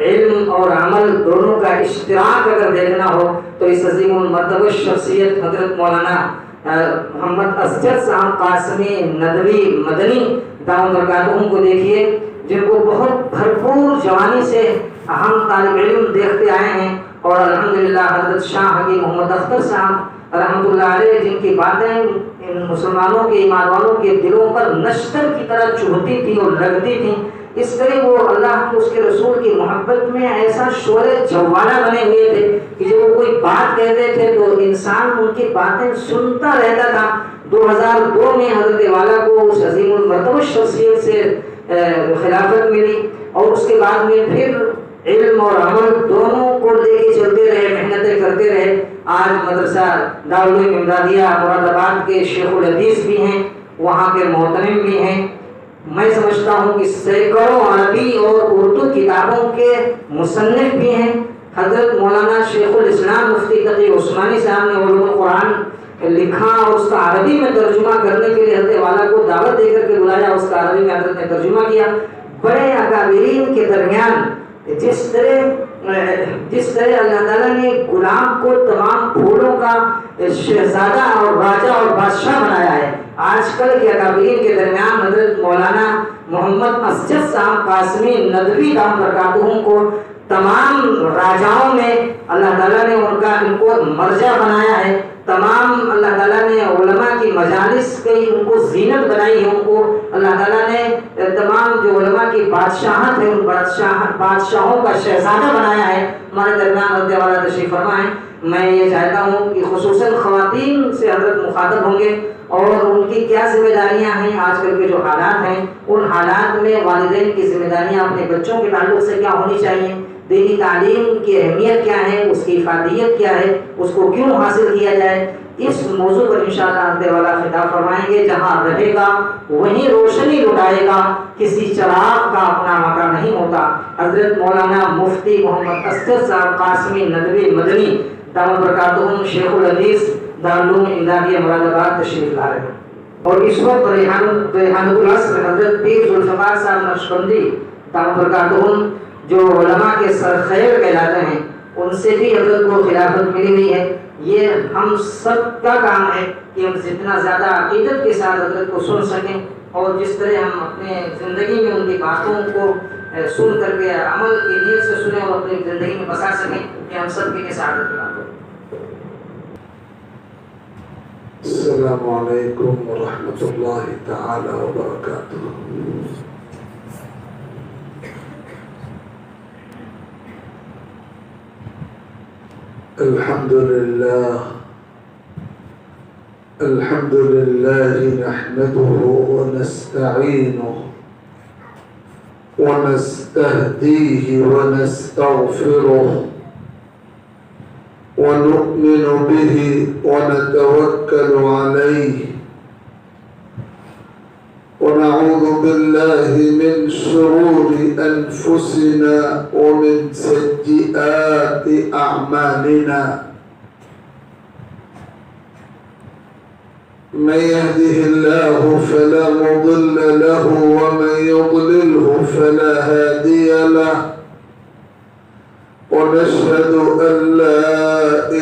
علم اور عمل دونوں کا اشتراک اگر دیکھنا ہو تو اس عظیم المرتبہ شخصیت حضرت مولانا محمد اسجد صاحب قاسمی ندوی مدنی دامت برکاتہم کو دیکھیے، جن کو بہت بھرپور جوانی سے اہم طالب علم دیکھتے آئے ہیں، اور الحمدللہ حضرت شاہ حکیم محمد اختر صاحب رحمۃ اللہ علیہ، جن کی باتیں ان مسلمانوں کے ایمان والوں کے دلوں پر نشتر کی طرح چبھتی تھی اور لگتی تھیں، اس طرح وہ اللہ کے اس کے رسول کی محبت میں ایسا شعلہ جوالا بنے ہوئے تھے کہ جب وہ کوئی بات کہتے تھے تو انسان ان کی باتیں سنتا رہتا تھا۔ 2002 میں حضرت والا کو اس عظیم المرتبہ شخصیت سے خلافت ملی، اور اس کے بعد میں پھر علم اور عمل دونوں کو لے کے چلتے رہے، محنتیں کرتے رہے۔ آج مدرسہ دارالعلوم امدادیہ مراد آباد کے شیخ الحدیث بھی ہیں، وہاں کے محترم بھی ہیں۔ میں سمجھتا ہوں کہ سینکڑوں عربی اور اردو کتابوں کے مصنف بھی ہیں۔ حضرت مولانا شیخ الاسلام مفتی تقی عثمانی صاحب نے علوم القرآن لکھا اور اس کا عربی میں ترجمہ کرنے کے لیے حضرت والا کو دعوت دے کر کے بلایا، اس کا عربی میں حضرت نے ترجمہ کیا۔ بڑے اکابرین کے درمیان جس طرح اللہ تعالیٰ نے غلام کو تمام پھولوں کا شہزادہ اور راجہ اور بادشاہ بنایا ہے، آج کل کے اکابرین کے درمیان حضرت مولانا محمد اسجد صاحب قاسمی ندوی دامت برکاتہم کو تمام راجاؤں میں اللہ تعالیٰ نے ان کو مرجع بنایا ہے۔ تمام اللہ تعالیٰ نے علماء کی مجالس کی ان کو زینت بنائی ہے، ان کو اللہ تعالیٰ نے تمام جو علماء کی بادشاہت ہے ان بادشاہوں کا شہزادہ بنایا ہے۔ ہمارے درمیان حضرت والا تشریف فرما ہے۔ میں یہ چاہتا ہوں کہ خصوصاً خواتین سے حضرت مخاطب ہوں گے اور ان کی کیا ذمہ داریاں ہیں، آج کل کے جو حالات ہیں ان حالات میں والدین کی ذمہ داریاں اپنے بچوں کے تعلق سے کیا ہونی چاہیے، دینی تعلیم کی اہمیت کیا ہے، اس کی افادیت کیا ہے، اس کو کیوں حاصل کیا جائے، اس موضوع پر انشاءاللہ حضرت والا خطاب فرمائیں گے۔ جہاں رہے گا وہیں روشنی لٹائے گا، کسی چراغ کا اپنا مکان نہیں ہوتا۔ حضرت مولانا مفتی محمد اسجد صاحب قاسمی ندوی مدنی دامت برکاتہم شیخ الحدیث دارالعلوم امدادیہ مراد آباد تشریف لا رہے ہیں، اور اس وقت ریحانۃ العصر حضرت پیر ذوالفقار صاحب نقشبندی دامت برکاتہم جو علماء کے سرخیر کہلاتے ہیں، ان سے بھی حضرت کو خلافت ملی ہوئی ہے۔ یہ ہم سب کا کام ہے کہ ہم جتنا زیادہ عقیدت کے ساتھ حضرت کو سن سکیں، اور جس طرح ہم اپنے زندگی میں ان کی باتوں کو سن کر کے عمل کی نیت سے سنیں اور اپنی زندگی میں بسا سکیں، کہ ہم سب کی سعادت کی بات ہو۔ السلام علیکم ورحمۃ اللہ تعالی وبرکاتہ۔ الحمد لله نحمده ونستعينه ونستهديه ونستغفره ونؤمن به ونتوكل عليه ونعوذ بالله من شرور أنفسنا ومن سيئات أعمالنا، من يهده الله فلا مضل له ومن يضلله فلا هادي له، ونشهد أن لا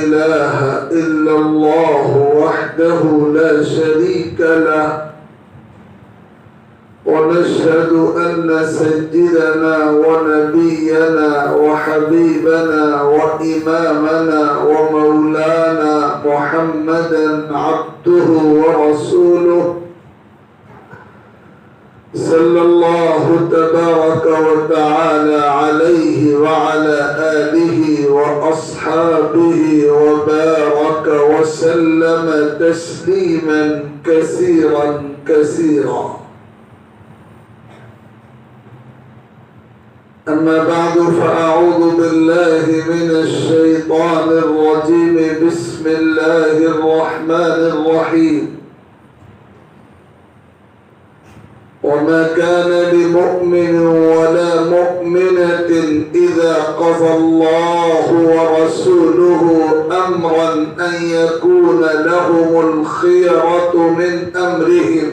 إله إلا الله وحده لا شريك له، ونشهد أن سيدنا ونبينا وحبيبنا وإمامنا ومولانا محمدا عبده ورسوله صلى الله تبارك وتعالى عليه وعلى آله وأصحابه وبارك وسلم تسليما كثيرا كثيرا. أما بعد، فأعوذ بالله من الشيطان الرجيم. بسم الله الرحمن الرحيم. وما كان لمؤمن ولا مؤمنة إذا قضى الله ورسوله أمرا أن يكون لهم الخيرة من أمرهم،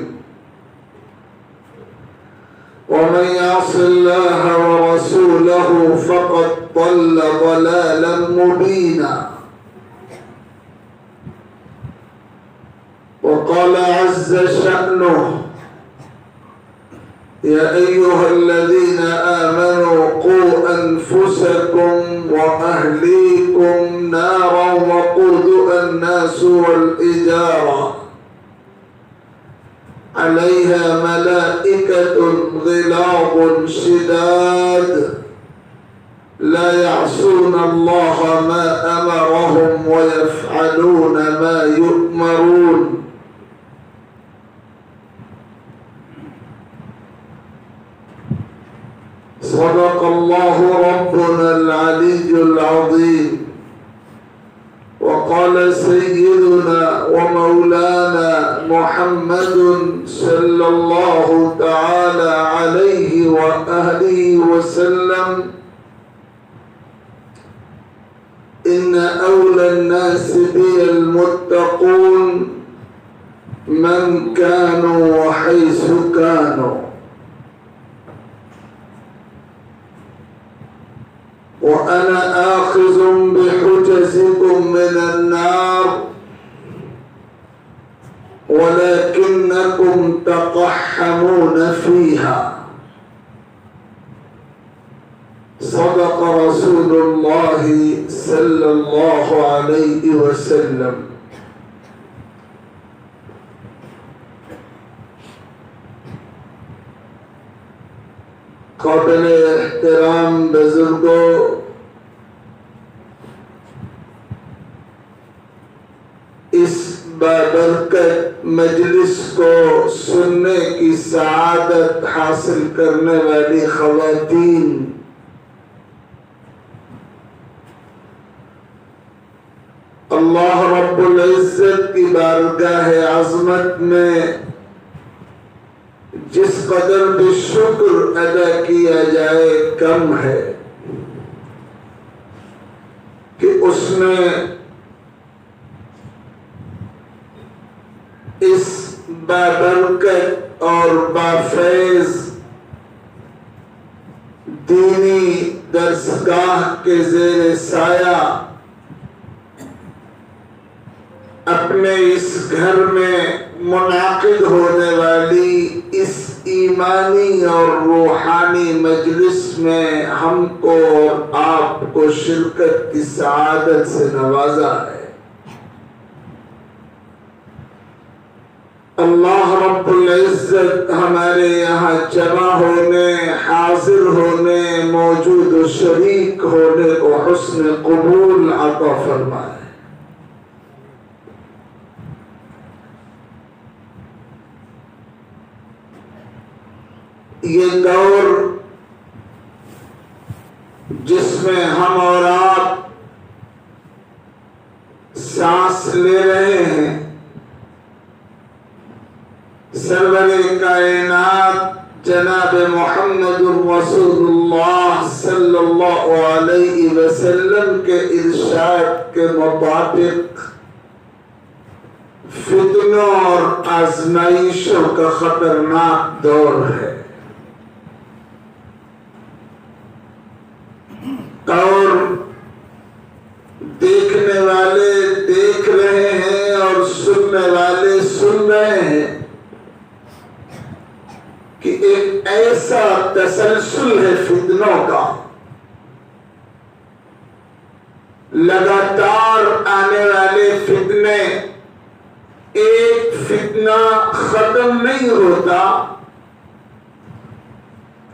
ومن يعص الله ورسوله فقد ضل ضلالا مبينا. وقال عز شأنه: يا أيها الذين آمنوا قوا أنفسكم وأهليكم نارا وقودها الناس والحجارة عليها ملائكة غلاظ شداد لا يعصون الله ما أمرهم ويفعلون ما يؤمرون. صدق الله ربنا العلي العظيم. وقال سيدنا ومولانا محمد صلى الله تعالى عليه وآله وسلم: إن أولى الناس بي المتقون من كانوا وحيث كانوا، وأنا آخذ بحجزكم من النار ولكنكم تقحمون فيها. صدق رسول الله صلى الله عليه وسلم. قابل احترام بزرگوں، اس بابرکت مجلس کو سننے کی سعادت حاصل کرنے والی خواتین، اللہ رب العزت کی بارگاہ عظمت میں جس قدر بھی شکر ادا کیا جائے کم ہے کہ اس نے اس بابرکت اور بافیض دینی درسگاہ کے زیر سایہ اپنے اس گھر میں منعقد ہونے والی اس ایمانی اور روحانی مجلس میں ہم کو اور آپ کو شرکت کی سعادت سے نوازا ہے۔ اللہ رب العزت ہمارے یہاں جمع ہونے، حاضر ہونے، موجود و شریک ہونے کو حسن قبول عطا فرمائے۔ یہ دور جس میں ہم اور آپ سانس لے رہے ہیں، سرور کائنات جناب محمد رسول اللہ صلی اللہ علیہ وسلم کے ارشاد کے مطابق فتنوں اور آزمائشوں کا خطرناک دور ہے، اور دیکھنے والے دیکھ رہے ہیں اور سننے والے سن رہے ہیں کہ ایک ایسا تسلسل ہے فتنوں کا، لگاتار آنے والے فتنے، ایک فتنہ ختم نہیں ہوتا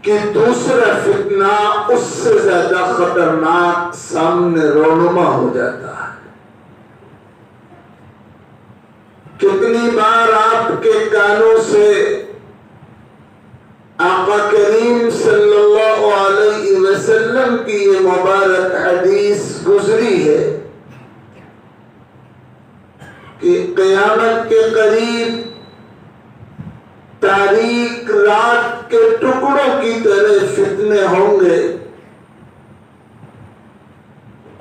کہ دوسرا فتنہ اس سے زیادہ خطرناک سامنے رونما ہو جاتا ہے۔ کتنی بار آپ کے کانوں سے آقا کریم صلی اللہ علیہ وسلم کی یہ مبارک حدیث گزری ہے کہ قیامت کے قریب تاریک رات کے ٹکڑوں کی طرح فتنے ہوں گے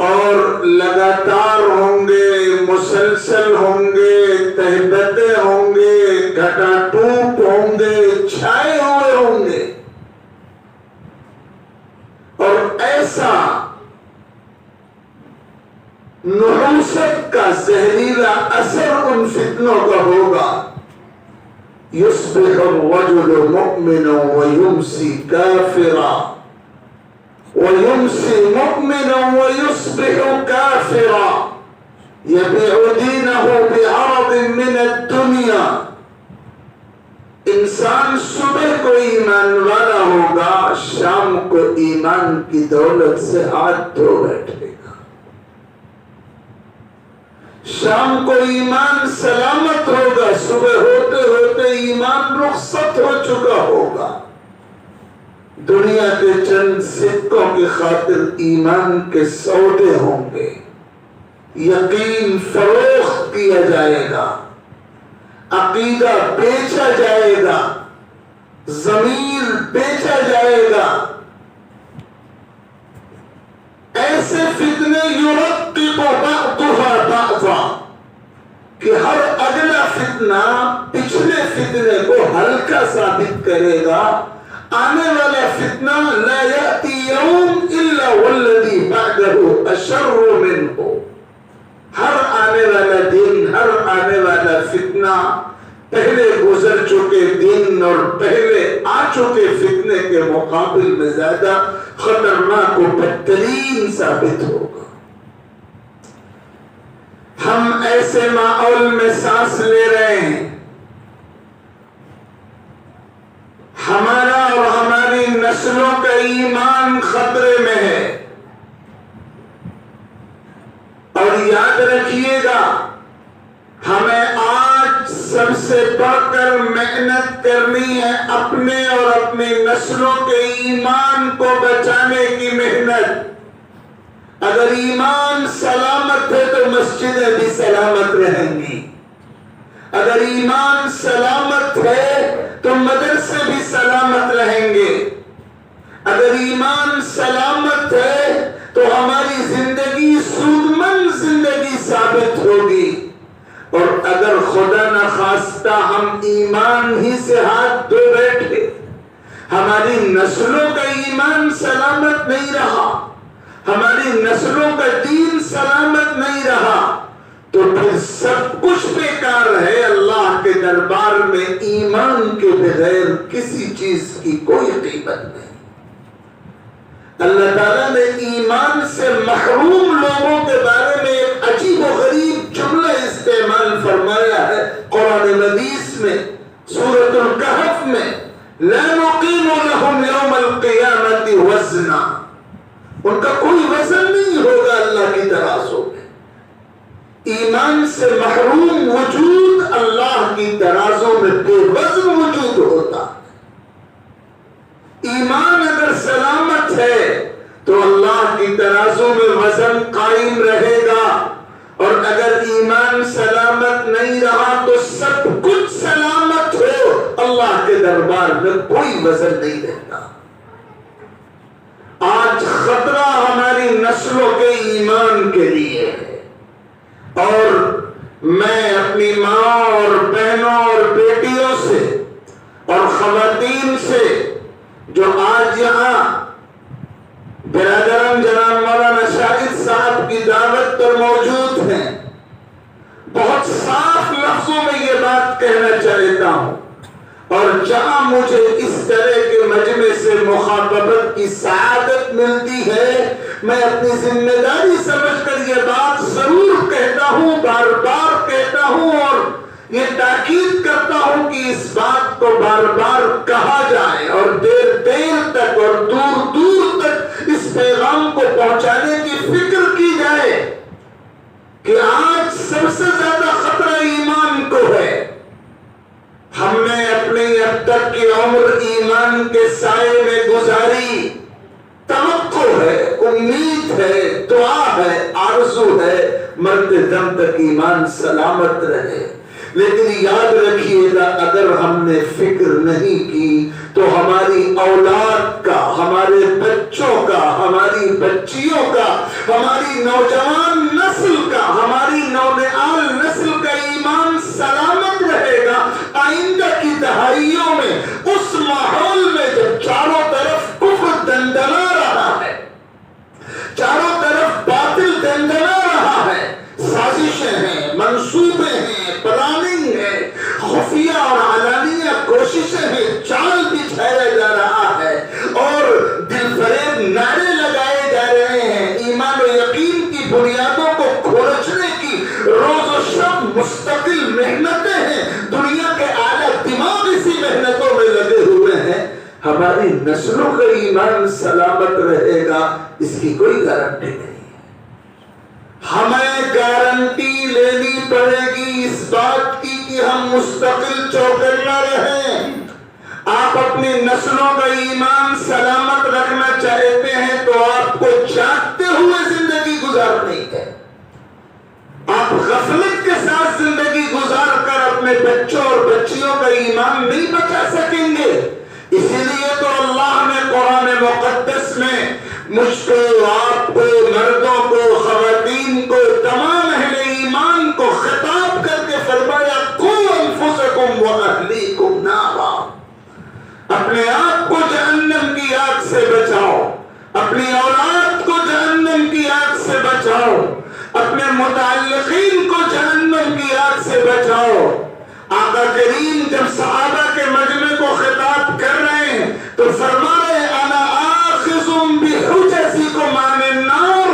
اور لگاتار ہوں گے، مسلسل ہوں گے، تہبتیں ہوں گے، گھٹا ٹوپ ہوں گے، چھائے ہوئے ہوں گے۔ نحوست کا زہریلا اثر ان فتنوں کا ہوگا. يصبح الرجل مؤمنا ويمسي كافرا ويمسي مؤمنا ويصبح كافرا يبيع دينه بعرض من الدنيا. انسان صبح کو ایمان والا ہوگا، شام کو ایمان کی دولت سے ہاتھ دھو بیٹھے گا. شام کو ایمان سلامت ہوگا، صبح ہوتے ہوتے ایمان رخصت ہو چکا ہوگا. دنیا کے چند سکوں کی خاطر ایمان کے سودے ہوں گے. یقین فروخت کیا جائے گا، عقیدہ بیچا جائے گا، ضمیر بیچا جائے گا. ایسے فتنے یرقب بعضها بعضا کہ ہر اگلا فتنہ پچھلے فتنے کو ہلکا ثابت کرے گا. آنے والا فتنہ لا یأتی یوم الا والذی بعدہ اشر منہ. ہر آنے والا دن، ہر آنے والا فتنہ پہلے گزر چکے دن اور پہلے آ چکے فتنے کے مقابل میں زیادہ خطرناک و بدترین ثابت ہوگا. ہم ایسے ماحول میں سانس لے رہے ہیں، ہمارا اور ہماری نسلوں کا ایمان خطرے میں ہے. اور یاد رکھیے گا، ہمیں آج سب سے بڑھ کر محنت کرنی ہے اپنے اور اپنی نسلوں کے ایمان کو بچانے کی محنت. اگر ایمان سلامت ہے تو مسجدیں بھی سلامت رہیں گی. اگر ایمان سلامت ہے تو مدرسے بھی سلامت رہیں گے. اگر ایمان سلامت ہے تو ہماری زندگی سودمند زندگی ثابت ہوگی. اور اگر خدا نخواستہ ہم ایمان ہی سے ہاتھ دھو بیٹھے، ہماری نسلوں کا ایمان سلامت نہیں رہا، ہماری نسلوں کا دین سلامت نہیں رہا، تو پھر سب کچھ بیکار ہے. اللہ کے دربار میں ایمان کے بغیر کسی چیز کی کوئی قیمت نہیں. اللہ تعالیٰ نے ایمان سے محروم لوگوں کے بارے میں ایک عجیب و غریب جملہ استعمال فرمایا ہے قرآن مجید میں، سورۃ الکہف میں. لا نقیم لهم یوم القیامت وزنا. ان کا کوئی وزن نہیں ہوگا اللہ کی ترازو میں. ایمان سے محروم وجود اللہ کی ترازو میں بے وزن وجود ہوتا. ایمان اگر سلامت ہے تو اللہ کی ترازو میں وزن قائم رہے گا، اور اگر ایمان سلامت نہیں رہا تو سب کچھ سلامت ہو، اللہ کے دربار میں کوئی وزن نہیں رہتا. آج خطرہ ہماری نسلوں کے ایمان کے لیے ہے. اور میں اپنی ماں اور بہنوں اور بیٹیوں سے اور خواتین سے جو آج یہاں برادران جناب مولانا شاہد صاحب کی دعوت پر موجود ہیں، بہت صاف لفظوں میں یہ بات کہنا چاہتا ہوں. اور جہاں مجھے اس طرح کے مجمع سے مخاطبت کی سعادت ملتی ہے، میں اپنی ذمہ داری سمجھ کر یہ بات ضرور کہتا ہوں، بار بار کہتا ہوں، اور یہ تاکید کرتا ہوں کہ اس بات کو بار بار کہا جائے اور دیر دیر تک اور دور دور تک اس پیغام کو پہنچانے کی فکر کی جائے کہ آج سب سے زیادہ خطرہ ایمان کو ہے. ہم نے اپنی اب تک کی عمر ایمان کے سائے میں گزاری. توقع ہے، امید ہے، دعا ہے، آرزو ہے مرتے دم تک ایمان سلامت رہے. لیکن یاد رکھیے گا، اگر ہم نے فکر نہیں کی تو ہماری اولاد کا، ہمارے بچوں کا، ہماری بچیوں کا، ہماری نوجوان نسل کا، ہماری نونہال نسل کا ایمان سلامت رہے گا. آئندہ کی دہائیوں میں اس ماحول میں جب چاروں طرف کفر دندنا رہا ہے، چاروں طرف باطل دندنا رہا ہے، مستقل محنتیں ہیں، دنیا کے اعلیٰ دماغ اسی محنتوں میں لگے ہوئے ہیں، ہماری نسلوں کا ایمان سلامت رہے گا اس کی کوئی گارنٹی نہیں۔ ہمیں گارنٹی لینی پڑے گی اس بات کی کہ ہم مستقل چوکنا رہیں۔ آپ اپنی نسلوں کا ایمان سلامت رکھنا چاہتے ہیں تو آپ کو جاگتے ہوئے زندگی گزارنی ہے۔ آپ غفلت کے ساتھ زندگی گزار کر اپنے بچوں اور بچیوں کا ایمان نہیں بچا سکیں گے۔ اسی لیے تو اللہ نے قرآن مقدس میں مجھ کو، آپ کو، مردوں کو، خواتین کو، تمام اہل ایمان کو خطاب کر کے فرمایا قوا انفسکم واہلیکم نارا، اپنے آپ کو جہنم کی آگ سے بچاؤ، اپنی اولاد کو جہنم کی آگ سے بچاؤ، اپنے متعلقین کو جہنم کی آگ سے بچاؤ۔ آقا کریم جب صحابہ کے مجمع کو خطاب کر رہے ہیں تو فرما رہے انا آخذ بحجزکم عن النار،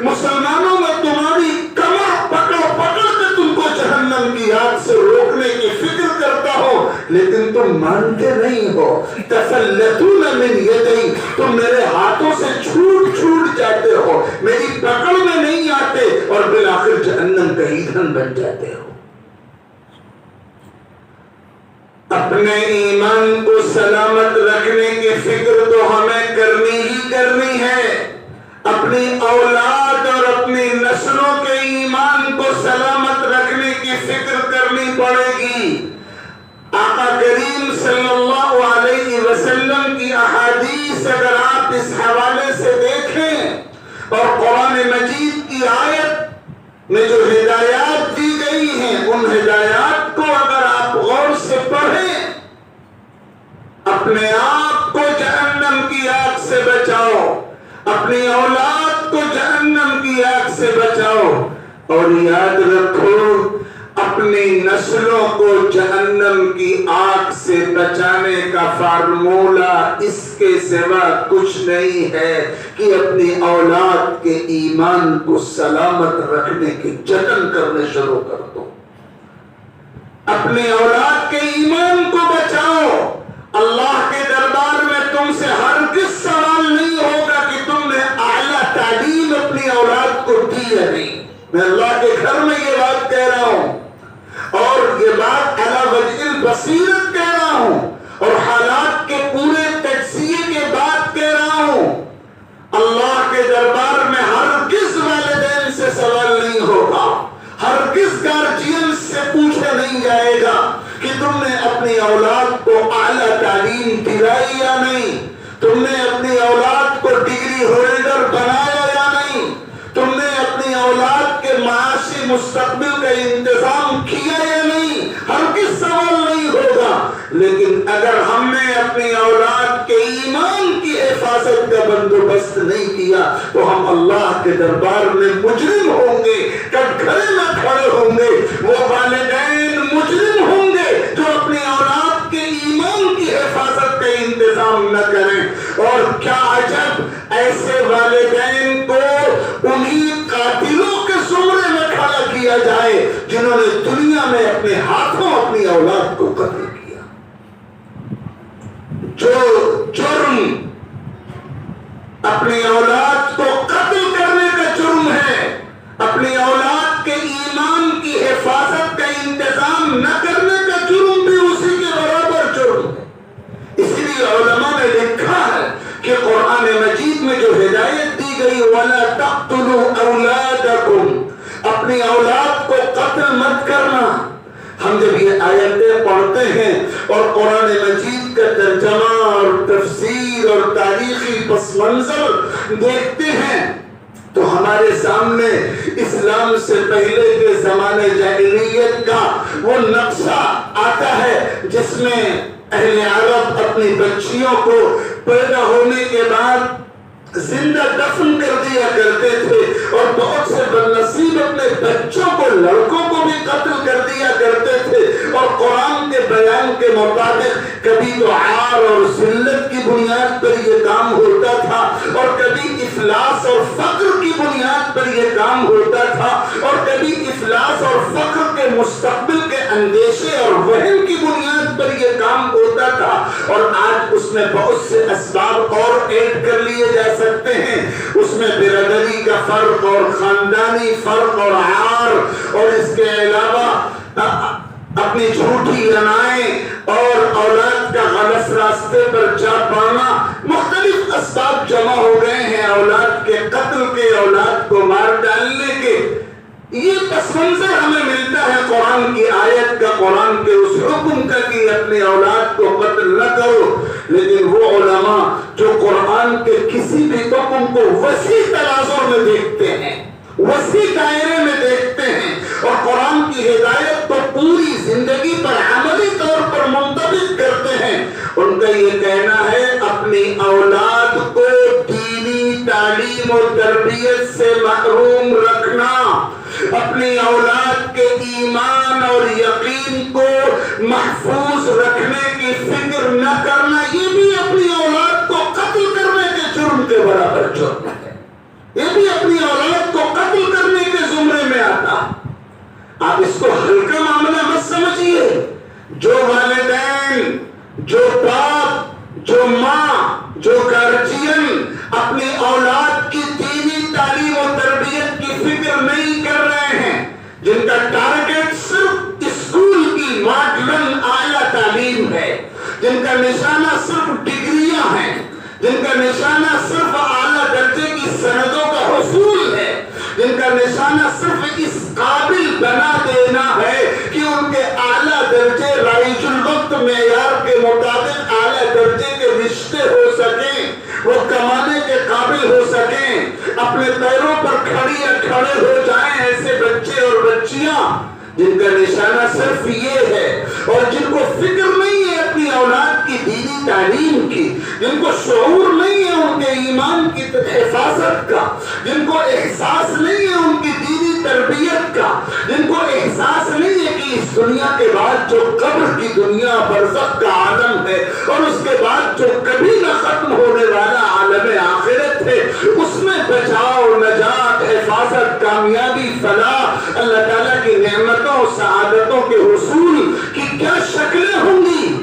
مسلمانوں میں تمہاری کمر پکڑ پکڑ کے تم کو جہنم کی آگ سے روکنے کی فکر کرتا ہو، لیکن تم مانتے نہیں ہو۔ تفلتون من یدی، تم میرے ہاتھوں سے چھوٹ چھوٹ جاتے ہو، میری پکڑ میں نہیں آتے اور بالآخر جہنم کا ایندھن بن جاتے ہو۔ اپنے ایمان کو سلامت رکھنے کی فکر تو ہمیں کرنی ہی کرنی ہے، اپنی اولاد اور اپنی نسلوں کے ایمان کو سلامت رکھنے کی فکر کرنی پڑے گی۔ آقا کریم صلی اللہ علیہ وسلم کی احادیث اگر آپ اس حوالے سے دیکھیں اور قرآن مجید کی آیت میں جو ہدایات دی گئی ہیں ان ہدایات کو اگر آپ غور سے پڑھیں، اپنے آپ کو جہنم کی آگ سے بچاؤ، اپنی اولاد کو جہنم کی آگ سے بچاؤ، اور یاد رکھو اپنی نسلوں کو جہنم کی آگ سے بچانے کا فارمولہ اس کے سوا کچھ نہیں ہے کہ اپنی اولاد کے ایمان کو سلامت رکھنے کے جتن کرنے شروع کر دو۔ اپنی اولاد کے ایمان کو بچاؤ۔ اللہ کے دربار میں تم سے ہرگز سوال نہیں ہوگا کہ تم نے اعلیٰ تعلیم اپنی اولاد کو دی یا نہیں۔ میں اللہ کے گھر میں یہ بات کہہ رہا ہوں اور یہ بات علی وجہ البصیرت کہہ رہا ہوں اور حالات کے پورے تجزیے کے بعد کہہ رہا ہوں۔ اللہ کے دربار میں ہرگز والدین سے سوال نہیں ہوگا، ہرگز گارجین سے پوچھا نہیں جائے گا کہ تم نے اپنی اولاد کو اعلیٰ تعلیم دلائی یا نہیں، تم نے اپنی اولاد کو ڈگری ہولڈر بنایا یا نہیں، تم نے اپنی اولاد کے معاشی مستقبل کا انتظام کیا یا نہیں، ہرگز سوال نہیں ہوگا۔ لیکن اگر ہم نے اپنی اولاد کے ایمان کی حفاظت کا بندوبست نہیں کیا تو ہم اللہ کے دربار میں مجرم ہوں گے، کٹگھرے میں کھڑے ہوں گے۔ وہ والدین مجرم ہوں گے جو اپنی اولاد کے ایمان کی حفاظت کا انتظام نہ کریں۔ اور کیا عجب ایسے والدین کو انہی قاتلوں کے زمرے میں کھڑا کیا جائے جنہوں نے دنیا میں اپنے ہاتھوں اپنی اولاد کو قتل کیا۔ جو جرم اپنی اولاد کو قتل کرنے کا جرم ہے، اپنی اولاد کے ایمان کی حفاظت کا انتظام نہ کرنے کا جرم بھی اسی کے برابر جرم ہے۔ اسی لیے علماء نے لکھا ہے کہ قرآن مجید میں جو ہدایت دی گئی وَلَا تَقْتُلُوا أَوْلَادَكُمْ، اپنی اولاد کو قتل مت کرنا۔ ہم جب یہ آیتیں پڑھتے ہیں اور قرآن مجید کا ترجمہ اور تفسیر اور تاریخی پس منظر دیکھتے ہیں تو ہمارے سامنے اسلام سے پہلے کے زمانے جاہلیت کا وہ نقشہ آتا ہے جس میں اہل عرب اپنی بچیوں کو پیدا ہونے کے بعد زندہ دفن کر دیا کرتے تھے اور بہت سے بدنصیب اپنے بچوں کو، لڑکوں کو بھی قتل کر دیا کرتے تھے۔ اور قرآن کے بیان کے مطابق کبھی تو عار اور ذلت کی بنیاد پر یہ کام ہوتا تھا اور کبھی افلاس اور فقر کی بنیاد پر یہ کام ہوتا تھا، اور کبھی افلاس اور فقر کے مستقبل کے اندیشے اور وہم کی بنیاد پر یہ کام ہوتا تھا، اور آج اس میں بہت سے اسباب اور ایڈ کر لیے جا سکتے ہیں۔ اس میں برادری کا فرق اور خاندانی فرق اور عار، اور اس کے علاوہ اپنی جھوٹی رنائیں اور اولاد کا غلط راستے پر جا پانا، مختلف اسباب جمع ہو گئے ہیں اولاد کے قتل کے، اولاد کو مار ڈالنے کے۔ یہ پس منظر ہمیں ملتا ہے قرآن کی آیت کا، قرآن کے اس حکم کا کہ اپنی اولاد کو قتل نہ کرو، لیکن وہ علماء جو قرآن کے کسی بھی حکم کو وسیع تناظر میں دیکھتے ہیں، وسیع دائرے میں دیکھتے ہیں، اور قرآن کی ہدایت کو پوری زندگی پر عملی طور پر منطبق کرتے ہیں، ان کا یہ کہنا ہے اپنی اولاد کو دینی تعلیم و تربیت سے محروم رکھنا، اپنی اولاد کے ایمان اور یقین کو محفوظ رکھنے کی فکر نہ کرنا، یہ بھی اپنی اولاد کو قتل کرنے کے جرم کے برابر جرم ہے، یہ بھی اپنی اولاد کو قتل کرنے کے زمرے میں آتا۔ آپ اس کو ہلکا معاملہ مت سمجھیے۔ جو والدین، جو باپ، جو ماں، جو گارجین اپنی اولاد کی دینی تعلیم و تربیت کی فکر نہیں کر رہے ہیں، جن کا ٹارگٹ صرف اسکول کی ماڈرن اعلیٰ تعلیم ہے، جن کا نشانہ صرف ڈگریاں ہیں، جن کا نشانہ صرف اعلیٰ درجے کی سندوں کا حصول ہے، جن کا نشانہ صرف اس قابل بنا دینا ہے کہ ان کے اعلیٰ درجے رائج الوقت معیار کے مطابق اعلیٰ درجے کے رشتے ہو سکیں، وہ کمانے کے قابل ہو سکیں، اپنے پیروں پر کھڑے ہو جائیں، ایسے بچے اور بچیاں جن کا نشانہ صرف یہ ہے، اور جن کو فکر نہیں ہے اپنی اولاد کی دینی تعلیم کی، جن کو شعور نہیں ہے ان کے ایمان کی حفاظت کا، جن کو احساس نہیں ہے ان کی دینی تربیت کا، جن کو احساس نہیں ہے کہ اس دنیا کے بعد جو قبر کی دنیا برزخ کا عالم ہے، اور اس کے بعد جو کبھی نہ ختم ہونے والا عالم آخرت ہے، اس میں بچاؤ، نجات، حفاظت، کامیابی، فلاح، اللہ تعالیٰ کی نعمتوں، سعادتوں کے حصول کی کیا شکلیں ہوں گی۔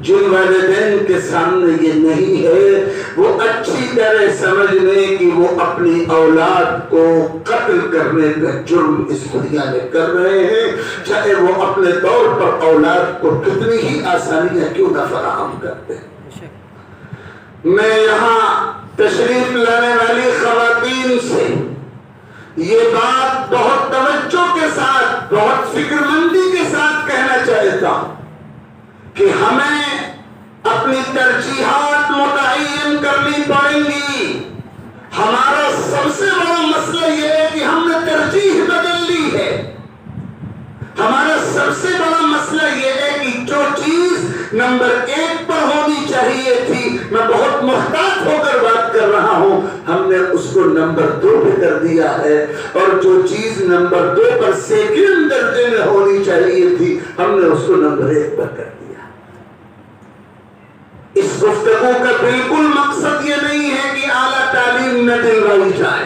جن والدین کے سامنے یہ نہیں ہے، وہ اچھی طرح سمجھ لیں کہ وہ اپنی اولاد کو قتل کرنے کا جرم اس دنیا میں کر رہے ہیں، چاہے وہ اپنے طور پر اولاد کو کتنی ہی آسانیاں کیوں نہ فراہم کرتے ہیں۔ میں یہاں تشریف لانے والی خواتین سے یہ بات بہت توجہ کے ساتھ، بہت فکر مندی کے ساتھ کہنا چاہتا ہوں کہ ہمیں اپنی ترجیحات متعین کرنی پڑیں گی۔ ہمارا سب سے بڑا مسئلہ یہ ہے کہ ہم نے ترجیح بدل لی ہے۔ ہمارا سب سے بڑا مسئلہ یہ ہے کہ جو چیز نمبر 1 پر ہونی چاہیے تھی، میں بہت محتاط ہو کر بات کر رہا ہوں، ہم نے اس کو نمبر 2 پہ کر دیا ہے، اور جو چیز نمبر 2 پر سیکنڈ درجے میں ہونی چاہیے تھی، ہم نے اس کو نمبر 1 پر کر دیا۔ اس گفتگو کا بالکل مقصد یہ نہیں ہے کہ اعلیٰ تعلیم نہ دلوائی جائے۔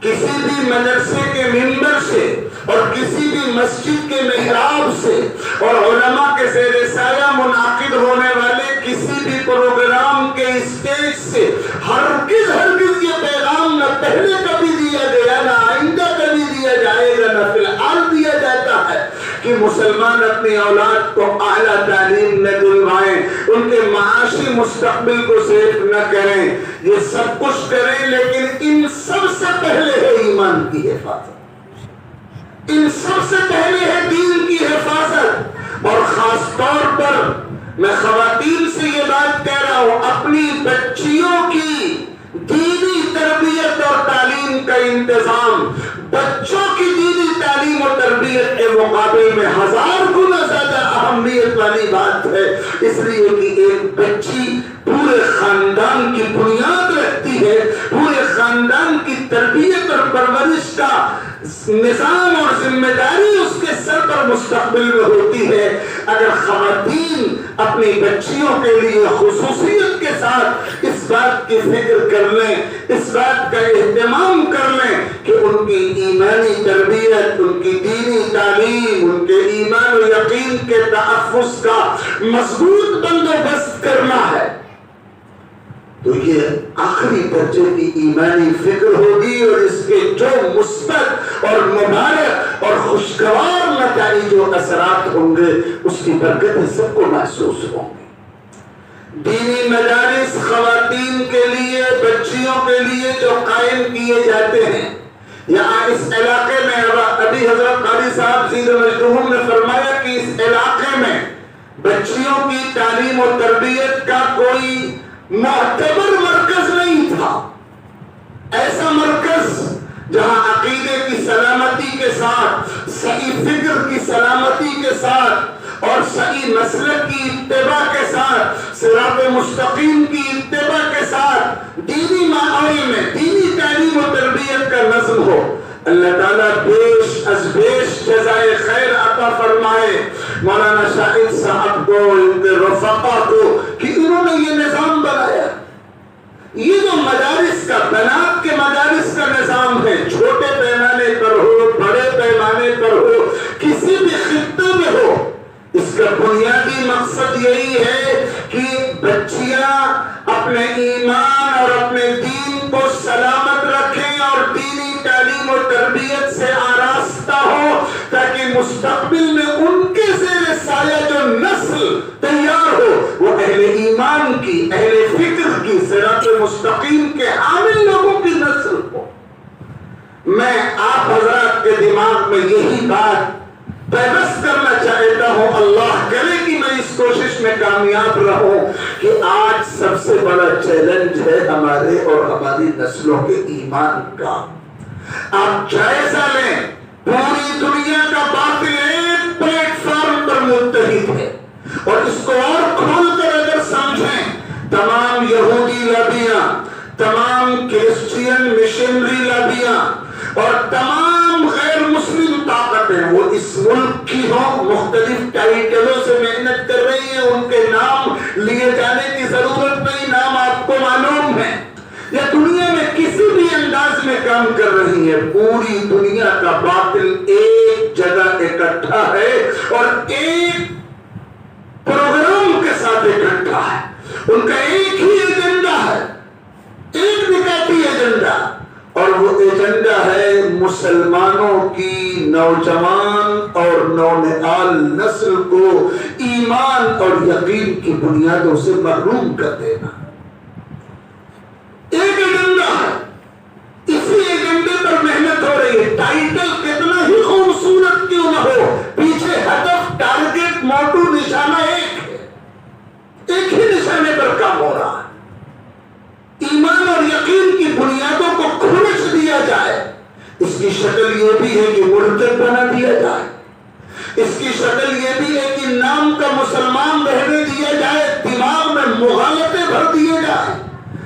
کسی بھی مدرسے کے ممبر سے اور کسی بھی مسجد کے محراب سے اور علماء کے زیر سایہ منعقد ہونے والے کسی بھی پروگرام کے اسٹیج سے ہرگز یہ پیغام نہ پہلے کبھی دیا گیا، نہ آئندہ کبھی دیا جائے گا، نہ فی الحال دیا جاتا ہے کہ مسلمان اپنی اولاد کو اعلیٰ تعلیم نہ دلوائیں، ان کے معاشی مستقبل کو سیف نہ کریں۔ یہ سب کچھ کریں، لیکن ان سب سے پہلے ہے ایمان کی حفاظت، ان سب سے پہلے ہے دین کی حفاظت۔ اور خاص طور پر میں خواتین سے یہ بات کہہ رہا ہوں، اپنی بچیوں کی دینی تربیت اور تعلیم کا انتظام بچوں کی دینی تعلیم اور تربیت کے مقابلے میں 1000 گنا زیادہ اہمیت والی بات ہے، اس لیے کہ ایک بچی پورے خاندان کی بنیاد رکھتی ہے، پورے خاندان کی تربیت اور پرورش کا نظام اور ذمہ داری اس کے سر پر مستقبل میں ہوتی ہے۔ اگر خواتین اپنی بچیوں کے لیے خصوصیت کے ساتھ اس بات کی فکر کر لیں، اس بات کا اہتمام کر لیں کہ ان کی ایمانی تربیت، ان کی دینی تعلیم، ان کے ایمان و یقین کے تحفظ کا مضبوط بندوبست کرنا ہے، تو یہ آخری درجے کی ایمانی فکر ہوگی، اور اس کے جو مثبت اور مبارک اور خوشگوار نتائج و اثرات ہوں گے اس کی برکتیں سب کو محسوس ہوں گی۔ دینی مدارس خواتین کے لیے، بچیوں کے لیے جو قائم کیے جاتے ہیں، یہاں اس علاقے میں ابھی حضرت قاری صاحب سید مجدوم نے فرمایا کہ اس علاقے میں بچیوں کی تعلیم و تربیت کا کوئی معتبر مرکز نہیں تھا، ایسا مرکز جہاں عقیدے کی سلامتی کے ساتھ، صحیح فکر کی سلامتی کے ساتھ اور صحیح مسلک کی اتباع کے ساتھ، صراط مستقیم کی اتباع کے ساتھ دینی ماحول میں دینی تعلیم و تربیت کا نظم ہو۔ اللہ تعالیٰ بیش از بیش جزائے خیر عطا فرمائے مولانا شاہد صاحب کو، ان کے رفقا کو، کہ انہوں نے یہ نظام بنایا۔ یہ جو مدارس کا، بنات کے مدارس کا نظام ہے، چھوٹے پیمانے پر ہو، بڑے پیمانے پر ہو، کسی بھی خطے میں ہو، اس کا بنیادی مقصد یہی ہے کہ بچیاں اپنے ایمان اور اپنے دین کو سلامت رکھیں اور دینی تعلیم و تربیت سے آراستہ ہو، تاکہ مستقبل میں ان کے زیر سایہ جو نسل تیار ہو وہ اہل ایمان کی، اہل فکر کی، صراط مستقیم کے حامل لوگوں کی نسل ہو۔ میں آپ حضرات کے دماغ میں یہی بات پیوست کرنا چاہتا ہوں، اللہ کرے کہ میں اس کوشش میں کامیاب رہوں، کہ آج سب سے بڑا چیلنج ہے ہمارے اور ہماری نسلوں کے ایمان کا۔ آپ جائزہ لیں، پوری دنیا کا باطل ایک پلیٹ فارم پر متحد ہے، اور اس کو اور کھول کر اگر سمجھیں، تمام یہودی لابیاں، تمام کرسچین مشنری لابیاں اور تمام غیر مسلم طاقتیں، وہ اس ملک کی ہوں، مختلف ٹائٹلوں سے محنت کر رہی ہیں، ان کے نام لیے جانے کی ضرورت نہیں، نام آپ کو معلوم ہے، یا دنیا میں کسی بھی انداز میں کام کر رہی ہے، پوری دنیا کا باطل ایک جگہ اکٹھا ہے اور ایک پروگرام کے ساتھ اکٹھا ہے، ان کا ایک ہی ایجنڈا ہے، ایک نکاتی ایجنڈا، اور وہ ایجنڈا ہے مسلمانوں کی نوجوان اور نونہال نسل کو ایمان اور یقین کی بنیادوں سے محروم کر دینا۔ ایک ایجنڈا ہے، اسی ایجنڈے پر محنت ہو رہی ہے، ٹائٹل کتنا ہی خوبصورت کیوں نہ ہو، پیچھے ہدف، ٹارگٹ، موٹو، نشانہ ایک ہے، ایک ہی نشانے پر کام ہو رہا ہے۔ ایمان اور یقین کی بنیادوں کو کھرچ دیا جائے، اس کی شکل یہ بھی ہے کہ مرتد بنا دیا جائے، اس کی شکل یہ بھی ہے کہ نام کا مسلمان رہنے دیا جائے، دماغ میں مغالطے بھر دیے جائے،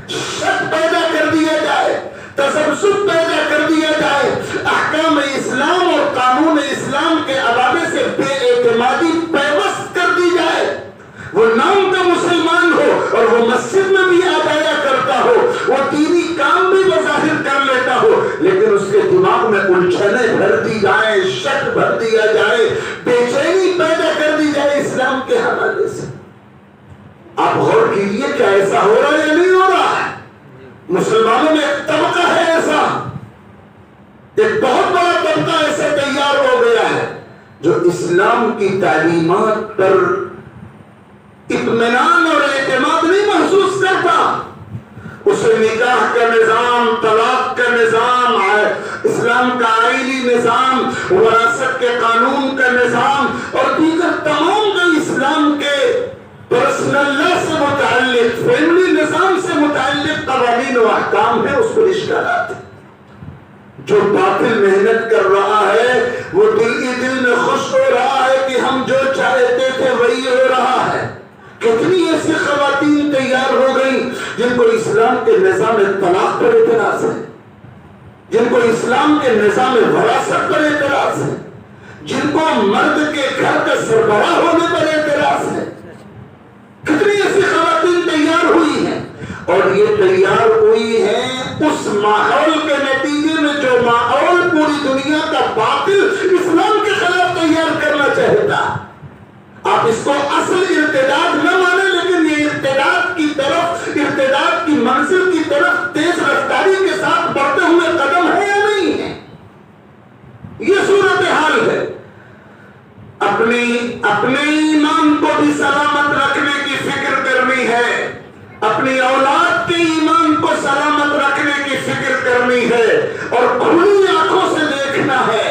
شک پیدا کر دیا جائے، تسبسب پیدا کر دیا جائے، احکام اسلام اور قانون اسلام کے حوالے سے بے اعتمادی پیوست کر دی جائے، وہ نام کا مسلمان ہو اور وہ مسجد میں بھی آ جایا کرتا ہو، وہ دینی کام بھی بظاہر کر لیتا ہو، لیکن اس کے دماغ میں الجھنیں بھر دی جائیں، شک بھر دیا جائے، بے چینی پیدا کر دی جائے اسلام کے حوالے سے۔ آپ غور کیجئے کیا ایسا ہو رہا ہے یا نہیں ہو رہا ہے؟ مسلمانوں میں ایک طبقہ ہے ایسا، ایک بہت بڑا طبقہ ایسا تیار ہو گیا ہے جو اسلام کی تعلیمات پر اطمینان اور اعتماد نہیں محسوس کرتا، اسے نکاح کا نظام، طلاق کا نظام، اسلام کا آئینی نظام، وراثت کے قانون کا نظام اور دیگر تمام جو اسلام کے پرسنل لا سے متعلق، فیملی نظام سے متعلق قوانین و احکام ہیں، اس پر اشکالات ہیں۔ جو باطل محنت کر رہا ہے وہ دل ہی دل میں خوش ہو رہا ہے کہ ہم جو چاہتے تھے وہی ہو رہا ہے۔ کتنی ایسی خواتین تیار ہو گئیں جن کو اسلام کے نظام طلاق پر اعتراض ہے، جن کو اسلام کے نظام وراثت پر اعتراض ہے، جن کو مرد کے گھر کا سربراہ ہونے پر اعتراض ہے۔ کتنی ایسی خواتین تیار ہوئی ہیں اور یہ تیار ہوئی ہیں اس ماحول کے نتیجے میں جو ماحول پوری دنیا کا باطل اسلام کے خلاف تیار کرنا چاہتا. آپ اس کو اصل ارتداد نہ مانیں، لیکن یہ ارتداد کی طرف، ارتداد کی منزل کی طرف تیز رفتاری کے ساتھ بڑھتے ہوئے قدم ہے یا نہیں ہے؟ یہ صورتحال ہے. اپنے ایمان کو بھی سلامت رکھنے کی فکر کرنی ہے، اپنی اولاد کے ایمان کو سلامت رکھنے کی فکر کرنی ہے، اور کھلی آنکھوں سے دیکھنا ہے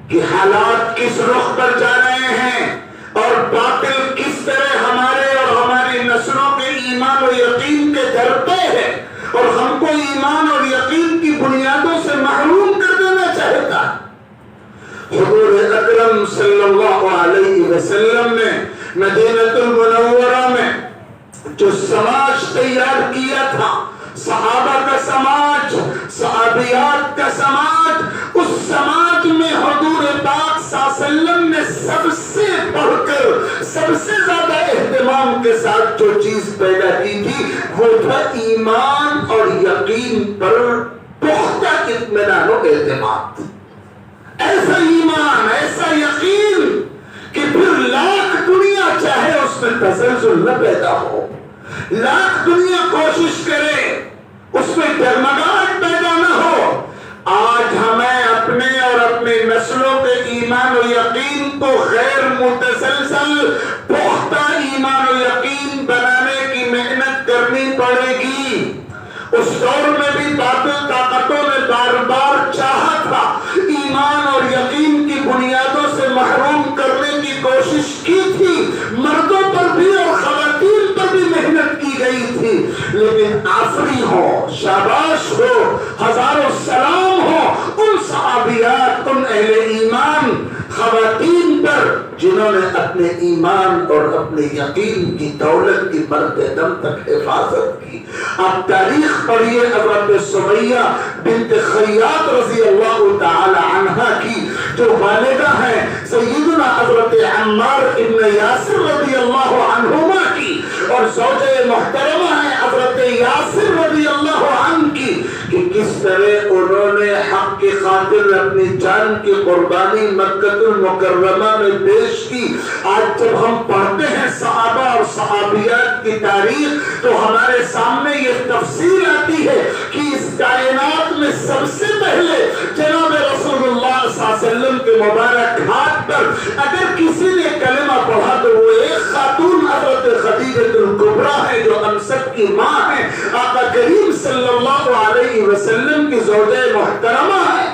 کہ حالات کس رخ پر جا رہے ہیں اور باطل کس طرح ہمارے اور ہماری نسلوں کے ایمان و یقین کے در پہ ہے اور ہم کو ایمان اور یقین کی بنیادوں سے محروم کر دینا چاہتا. حضور اکرم صلی اللہ علیہ وسلم نے مدینہ المنورہ میں جو سماج تیار کیا تھا، صحابہ کا سماج، صحابیات کا سماج، اس سماج میں حضور پاک صلی اللہ علیہ وسلم نے سب سے بڑھ کر، سب سے زیادہ اہتمام کے ساتھ جو چیز پیدا کی تھی وہ تھا ایمان اور یقین پر پختہ اطمینان و اعتماد. ایسا ایمان، ایسا یقین کہ پھر لاکھ دنیا چاہے اس میں تزلزل نہ پیدا ہو، لاکھ دنیا کوشش کرے اس میں ڈگمگاہٹ پیدا نہ ہو. آج ہمیں اپنے اور اپنی نسلوں کے ایمان و یقین کو غیر متسلسل پختہ ایمان و یقین بنانے کی محنت کرنی پڑے گی. اس دور میں بھی باطل طاقتوں نے بار بار چاہا تھا ایمان اور یقین کی بنیادوں سے محروم کرنے کی کوشش کی تھی، مردوں پر بھی اور خواتین پر بھی محنت کی گئی تھی، لیکن آفری ہو، شاباش ہو، ہزاروں سلام ہو ان صحابیات، ان اہل ایمان خواتین پر جنہوں نے اپنے ایمان اور اپنے یقین کی دولت کی مرتے دم تک حفاظت کی. آپ تاریخ پڑھیے حضرت سمیہ بنت خیاط رضی اللہ تعالی عنہا کی جو والدہ ہیں سیدنا حضرت عمار ابن یاسر رضی اللہ عنہما کی، اور زوجہ محترمہ ہیں حضرت یاسر رضی اللہ عنہ کی، کہ کس طرح انہوں نے حق کی خاطر اپنی جان کی قربانی مکہ المکرمہ میں پیش کی. آج جب ہم پڑھتے ہیں صحابہ اور صحابیات کی تاریخ تو ہمارے سامنے یہ تفصیل آتی ہے کہ اس کائنات میں سب سے پہلے جناب رسول اللہ صلی اللہ علیہ وسلم کے مبارک ہاتھ پر اگر کسی نے کلمہ پڑھا تو وہ ایک خاتون حضرت خدیجہ الکبریٰ ہے جو ہم سب کی ماں ہے، آقا کریم صلی اللہ علیہ وسلم کی زوجہ محترمہ ہے.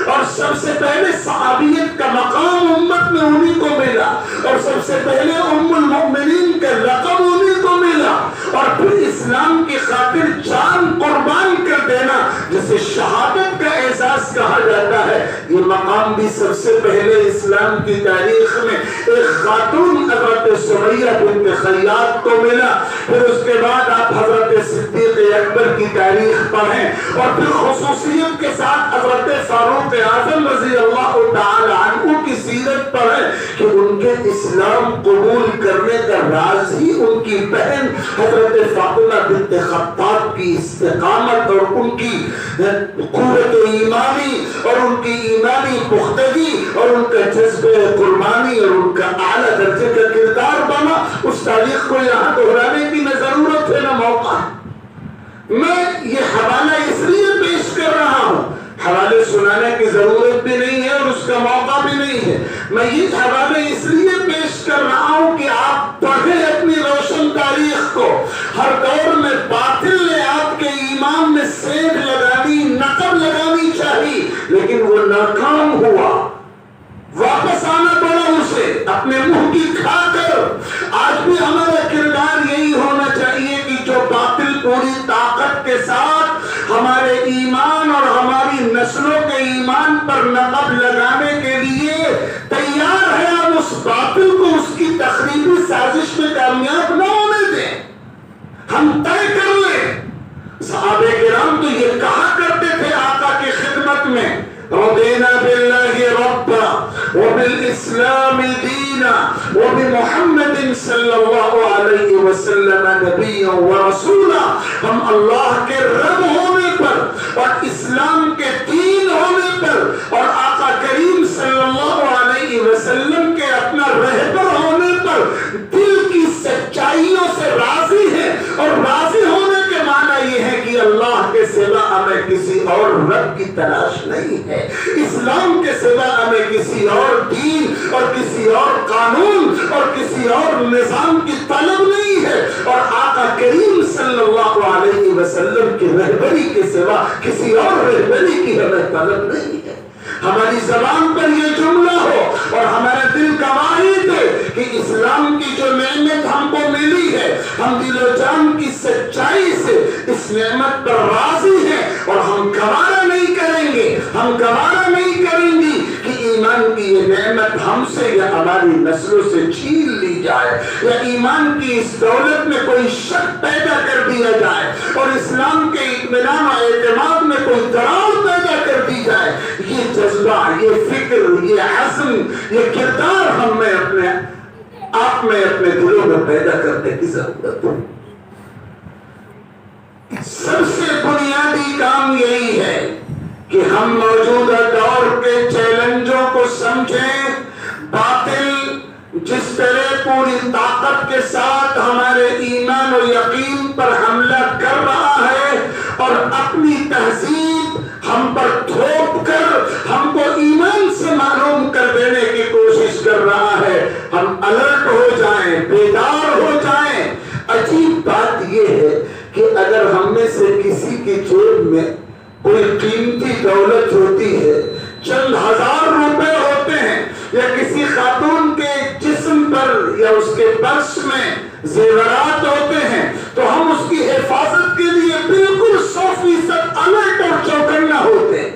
اور سب سے پہلے صحابیت کا مقام امت میں انہیں کو ملا، اور سب سے پہلے ام المؤمنین کا لقب انہیں کو ملا، اور پھر اسلام کی خاطر جان قربان کر دینا جسے شہادت کا احساس کہا جاتا ہے، یہ مقام بھی سب سے پہلے اسلام کی تاریخ میں ایک خاتون حضرت سمیہ بنت خیاط کو ملا. پھر اس کے بعد آپ حضرت صدیق اکبر کی تاریخ پڑھیں، اور پھر خصوصیت کے ساتھ حضرت فاروق اعظم رضی اللہ تعالی عنہ کی سیرت پڑھیں کہ ان کے اسلام قبول کرنے کا راز ہی ان کی بہن حضرت فاطمہ بنت خطاب کی استقامت اور ان کی قوت ایمانی اور ان کی ایمانی پختگی اور ان کا جذبہ قربانی اور ان کا اعلیٰ درجے کا کردار بنا. اس تاریخ کو یہاں دہرانے کی نہ ضرورت ہے نہ موقع. میں یہ حوالہ اس لیے پیش کر رہا ہوں، حوالے سنانے کی ضرورت بھی نہیں ہے اور اس کا موقع بھی نہیں ہے. میں یہ حوالے اس لیے پیش کر رہا ہوں کہ آپ پڑھیں اپنی روشن تاریخ کو. ہر دور میں باطل نے آپ کے ایمان میں سینٹ لگانی، نقب لگانی چاہیے، لیکن وہ ناکام ہوا. واپس آنا پڑا اسے اپنے منہ کی کھا کر. آج بھی ہمارا کردار یہی ہونا چاہیے کہ جو باطل پوری طاقت کے ساتھ ہمارے ایمان اور ہماری نسلوں کے ایمان پر نقب لگانے کے لیے تیار ہے، ہم اس باطل کو اس کی تخریبی سازش میں کامیاب نہ ہونے دیں. ہم طے کر لیں. صحابہ کرام تو یہ کہا کرتے تھے آقا کی خدمت میں، رضینا باللہ ربا وبالاسلام عابدین وبمحمد صلی اللہ علیہ وسلم نبی و رسولا، ہم اللہ کے رب ہونے پر اور اسلام کے دین ہونے پر اور آقا کریم صلی اللہ علیہ وسلم کے اپنا رہبر ہونے پر دل کی سچائیوں سے راضی ہے، اور راضی ہونے کے معنی یہ ہے کہ اللہ کے سوا ہمیں کسی اور رب کی تلاش نہیں ہے، اسلام کے سوا ہمیں کسی اور دین اور کسی اور قانون اور کسی اور نظام کی طلب نہیں ہے، اور آقا کریم صلی اللہ علیہ وسلم کی رہبری کے سوا کسی اور رہبری کی ہمیں طلب نہیں ہے۔ ہماری زبان پر یہ جملہ ہو اور ہمارا دل گواہی دے کہ اسلام کی جو نعمت ہم کو ملی ہے، ہم دل و جان کی سچائی سے اس نعمت پر راضی ہیں، اور ہم گوارا نہیں کریں گے، ہم گوارا نہیں کریں گی کہ ایمان کی یہ نعمت ہم سے یا ہماری نسلوں سے چھین لی جائے، یا ایمان کی اس دولت میں کوئی شک پیدا کر دیا جائے، اور اسلام کے اطمینان و اعتماد میں کوئی دراڑ پیدا کر دی جائے۔ یہ جذبہ، یہ فکر، یہ عزم، یہ کردار ہم میں اپنے آپ میں اپنے دلوں میں پیدا کرنے کی ضرورت ہے۔ سب سے بنیادی کام یہی ہے کہ ہم موجودہ دور کے چیلنجوں کو سمجھیں۔ باطل جس طرح پوری طاقت کے ساتھ ہمارے ایمان و یقین پر حملہ کر رہا ہے اور اپنی تہذیب ہم پر تھوپ کر ہم کو ایمان سے معلوم کر دینے کی کوشش کر رہا ہے، ہم الرٹ ہو جائیں، بیدار ہو جائیں۔ عجیب بات یہ ہے کہ اگر ہم میں سے کسی کی جیب میں کوئی قیمتی دولت ہوتی ہے، چند ہزار روپے ہوتے ہیں، یا کسی خاتون کے جسم پر یا اس کے پرس میں زیورات ہوتے ہیں، تو ہم اس کی حفاظت کے لیے بالکل 100% الرٹ اور چوکنا ہوتے ہیں۔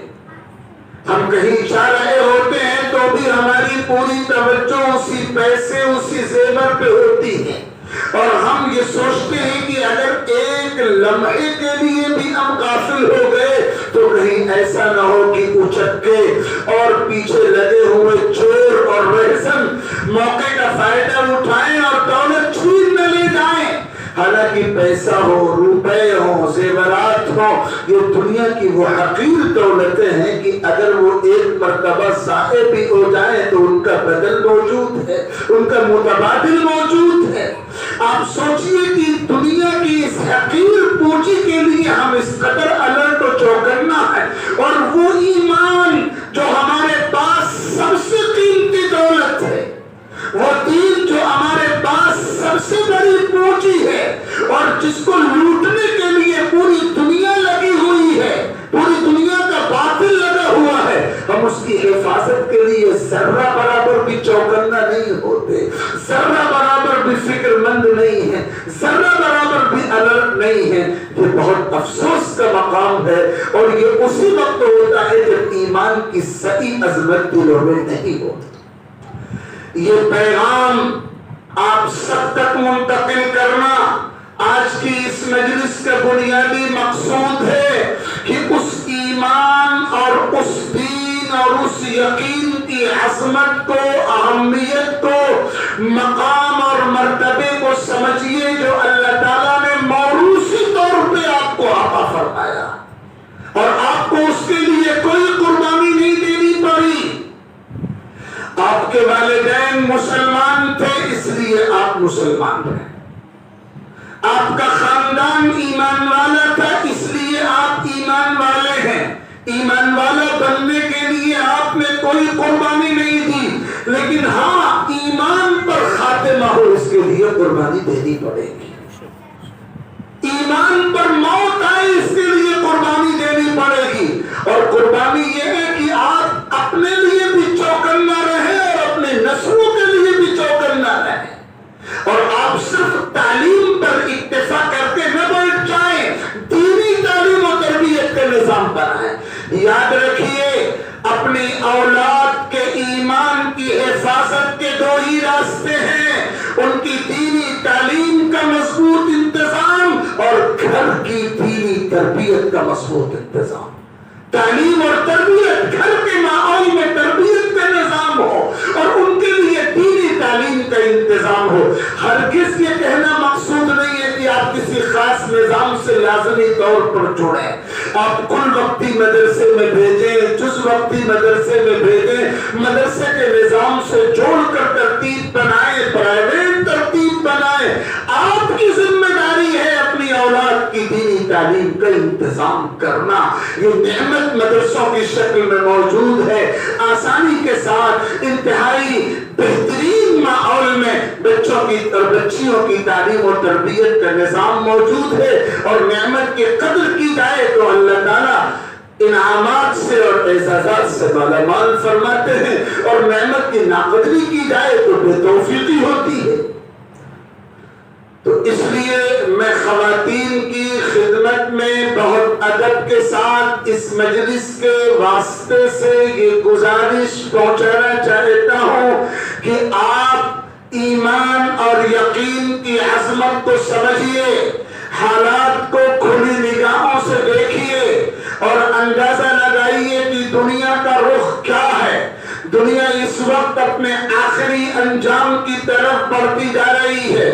ہم کہیں جا رہے ہوتے ہیں تو بھی ہماری پوری توجہ اسی پیسے، اسی زیور پہ ہوتی ہے، اور ہم یہ سوچتے ہیں کہ اگر ایک لمحے کے لیے بھی ہم غافل ہو گئے تو کہیں ایسا نہ ہو کہ اچکے اور پیچھے لگے ہوئے چور اور رہزن موقع کا فائدہ اٹھائیں اور دولت چھین نہ لے جائیں۔ حالانکہ پیسہ ہو، روپے ہو، زیورات ہو، یہ دنیا کی وہ حقیر دولتیں ہیں کہ اگر وہ ایک مرتبہ ضائع بھی ہو جائیں تو ان کا بدل موجود ہے، ان کا متبادل موجود ہے۔ آپ سوچئے کہ دنیا کی اس حقیر پونجی کے لیے ہم اس قدر الرٹ و چوکنا ہے، اور وہ ایمان جو ہمارے پاس سب سے قیمتی دولت ہے، وہ دین جو ہمارے پاس سب سے بڑی پونجی ہے، اور جس کو لوٹنے کے لیے پوری دنیا لگی ہوئی ہے، پوری دنیا کا باطل لگا ہوا ہے، ہم اس کی حفاظت کے لیے ذرہ برابر بھی چوکنا نہیں ہوتے، ذرہ برابر بھی فکر مند نہیں ہے، ذرہ برابر بھی الرٹ نہیں ہے۔ یہ بہت افسوس کا مقام ہے، اور یہ اسی وقت ہوتا ہے جب ایمان کی صحیح عظمت دلوں میں نہیں ہوتی۔ یہ پیغام آپ سب تک منتقل کرنا آج کی اس مجلس کا بنیادی مقصود ہے کہ اس ایمان اور اس دین اور اس یقین کی عظمت کو، اہمیت کو، مقام اور مرتبے کو سمجھیے جو اللہ تعالیٰ نے موروثی طور پہ آپ کو عطا فرمایا، اور آپ کو اس کے لیے کوئی قربانی نہیں دینی پڑی۔ آپ کے والدین مسلمان تھے اس لیے آپ مسلمان رہے، آپ کا خاندان ایمان والا تھا اس لیے آپ ایمان والے ہیں۔ ایمان والا بننے کے لیے آپ نے کوئی قربانی نہیں دی، لیکن ہاں ایمان پر خاتمہ ہو اس کے لیے قربانی دینی پڑے گی۔ ایمان پر موت آئے اس کے لیے قربانی دینی پڑے گی، اور قربانی یہ ہے کہ آپ اپنے لیے بھی چوکنا رہے اور اپنے نسلوں کے لیے بھی چوکنا رہے، اور آپ صرف تعلیم پر اکتفا کر کے نہ بیٹھ جائیں، دینی تعلیم و تربیت کا نظام بنائیں۔ یاد رکھیے اپنی اولاد کے ایمان کی حفاظت کے دو ہی راستے ہیں، ان کی دینی تعلیم کا مضبوط انتظام اور گھر کی دینی تربیت کا مضبوط انتظام۔ تعلیم اور تربیت، گھر کے ماحول میں تربیت کا نظام ہو اور ان کے لیے انتظام ہو. ہرگز یہ کہنا مقصود نہیں ہے کہ آپ کسی خاص نظام سے لازمی طور پر جڑیں. آپ کل وقتی مدرسے میں بھیجیں, جز وقتی مدرسے میں بھیجیں, مدرسے کے نظام سے جوڑ کر ترتیب بنائیں, پرائیویٹ ترتیب بنائیں. آپ کی ذمہ داری ہے اپنی اولاد کی دینی تعلیم کا انتظام کرنا. یہ نعمت مدرسوں کی شکل میں موجود ہے. آسانی کے ساتھ انتہائی بہترین ماحول میں بچوں کی اور بچیوں کی تعلیم و تربیت کا نظام موجود ہے. اور نعمت کی قدر کی جائے تو اللہ تعالیٰ انعامات سے اور اعزازات سے مالا مال فرماتے ہیں, اور نعمت کی ناقدری کی جائے تو بے توفیقی ہوتی ہے. تو اس لیے میں خواتین کی خدمت میں بہت ادب کے ساتھ اس مجلس کے واسطے سے یہ گزارش پہنچانا چاہتا ہوں کہ آپ ایمان اور یقین کی عظمت کو سمجھیے, حالات کو کھلی نگاہوں سے دیکھیے اور اندازہ لگائیے کہ دنیا کا رخ کیا ہے. دنیا اس وقت اپنے آخری انجام کی طرف بڑھتی جا رہی ہے.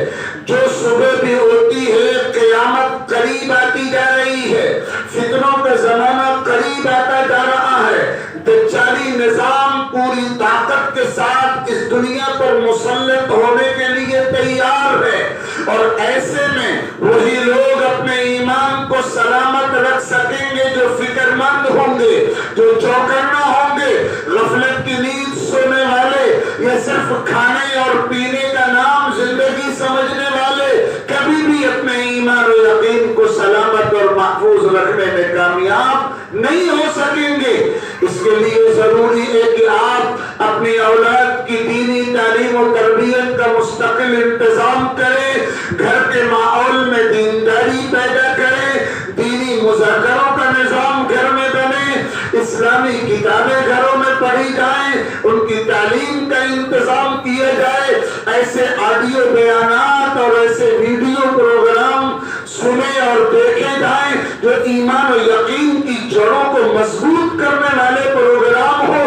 جو صبح بھی ہوتی ہے قیامت قریب آتی جا رہی ہے. فتنوں کا زمانہ قریب آتا جا رہا ہے. دجالی نظام پوری طاقت کے ساتھ اس دنیا پر مسلط ہونے کے لیے تیار ہے. اور ایسے میں وہی لوگ اپنے ایمان کو سلامت رکھ سکیں گے جو فکر مند ہوں گے, جو چوکنا ہوں گے. غفلت کی نیند سونے والے یا صرف کھانے اور پینے کا نام زندگی سمجھنے والے کبھی بھی اپنے ایمان و یقین کو سلامت اور محفوظ رکھنے میں کامیاب نہیں ہو سکیں گے. اس کے لیے ضروری ہے کہ آپ اپنی اولاد کی دینی تعلیم و تربیت کا مستقل انتظام کریں, گھر کے ماحول میں دینداری پیدا کریں, دینی مذاکروں کا نظام گھر میں بنے, اسلامی کتابیں گھروں میں پڑھی جائیں, ان کی تعلیم کا انتظام کیا جائے. ایسے آڈیو بیانات اور ایسے ویڈیو پروگرام سنے اور دیکھے جائیں جو ایمان و یقین کی جڑوں کو مضبوط کرنے والے پروگرام ہو,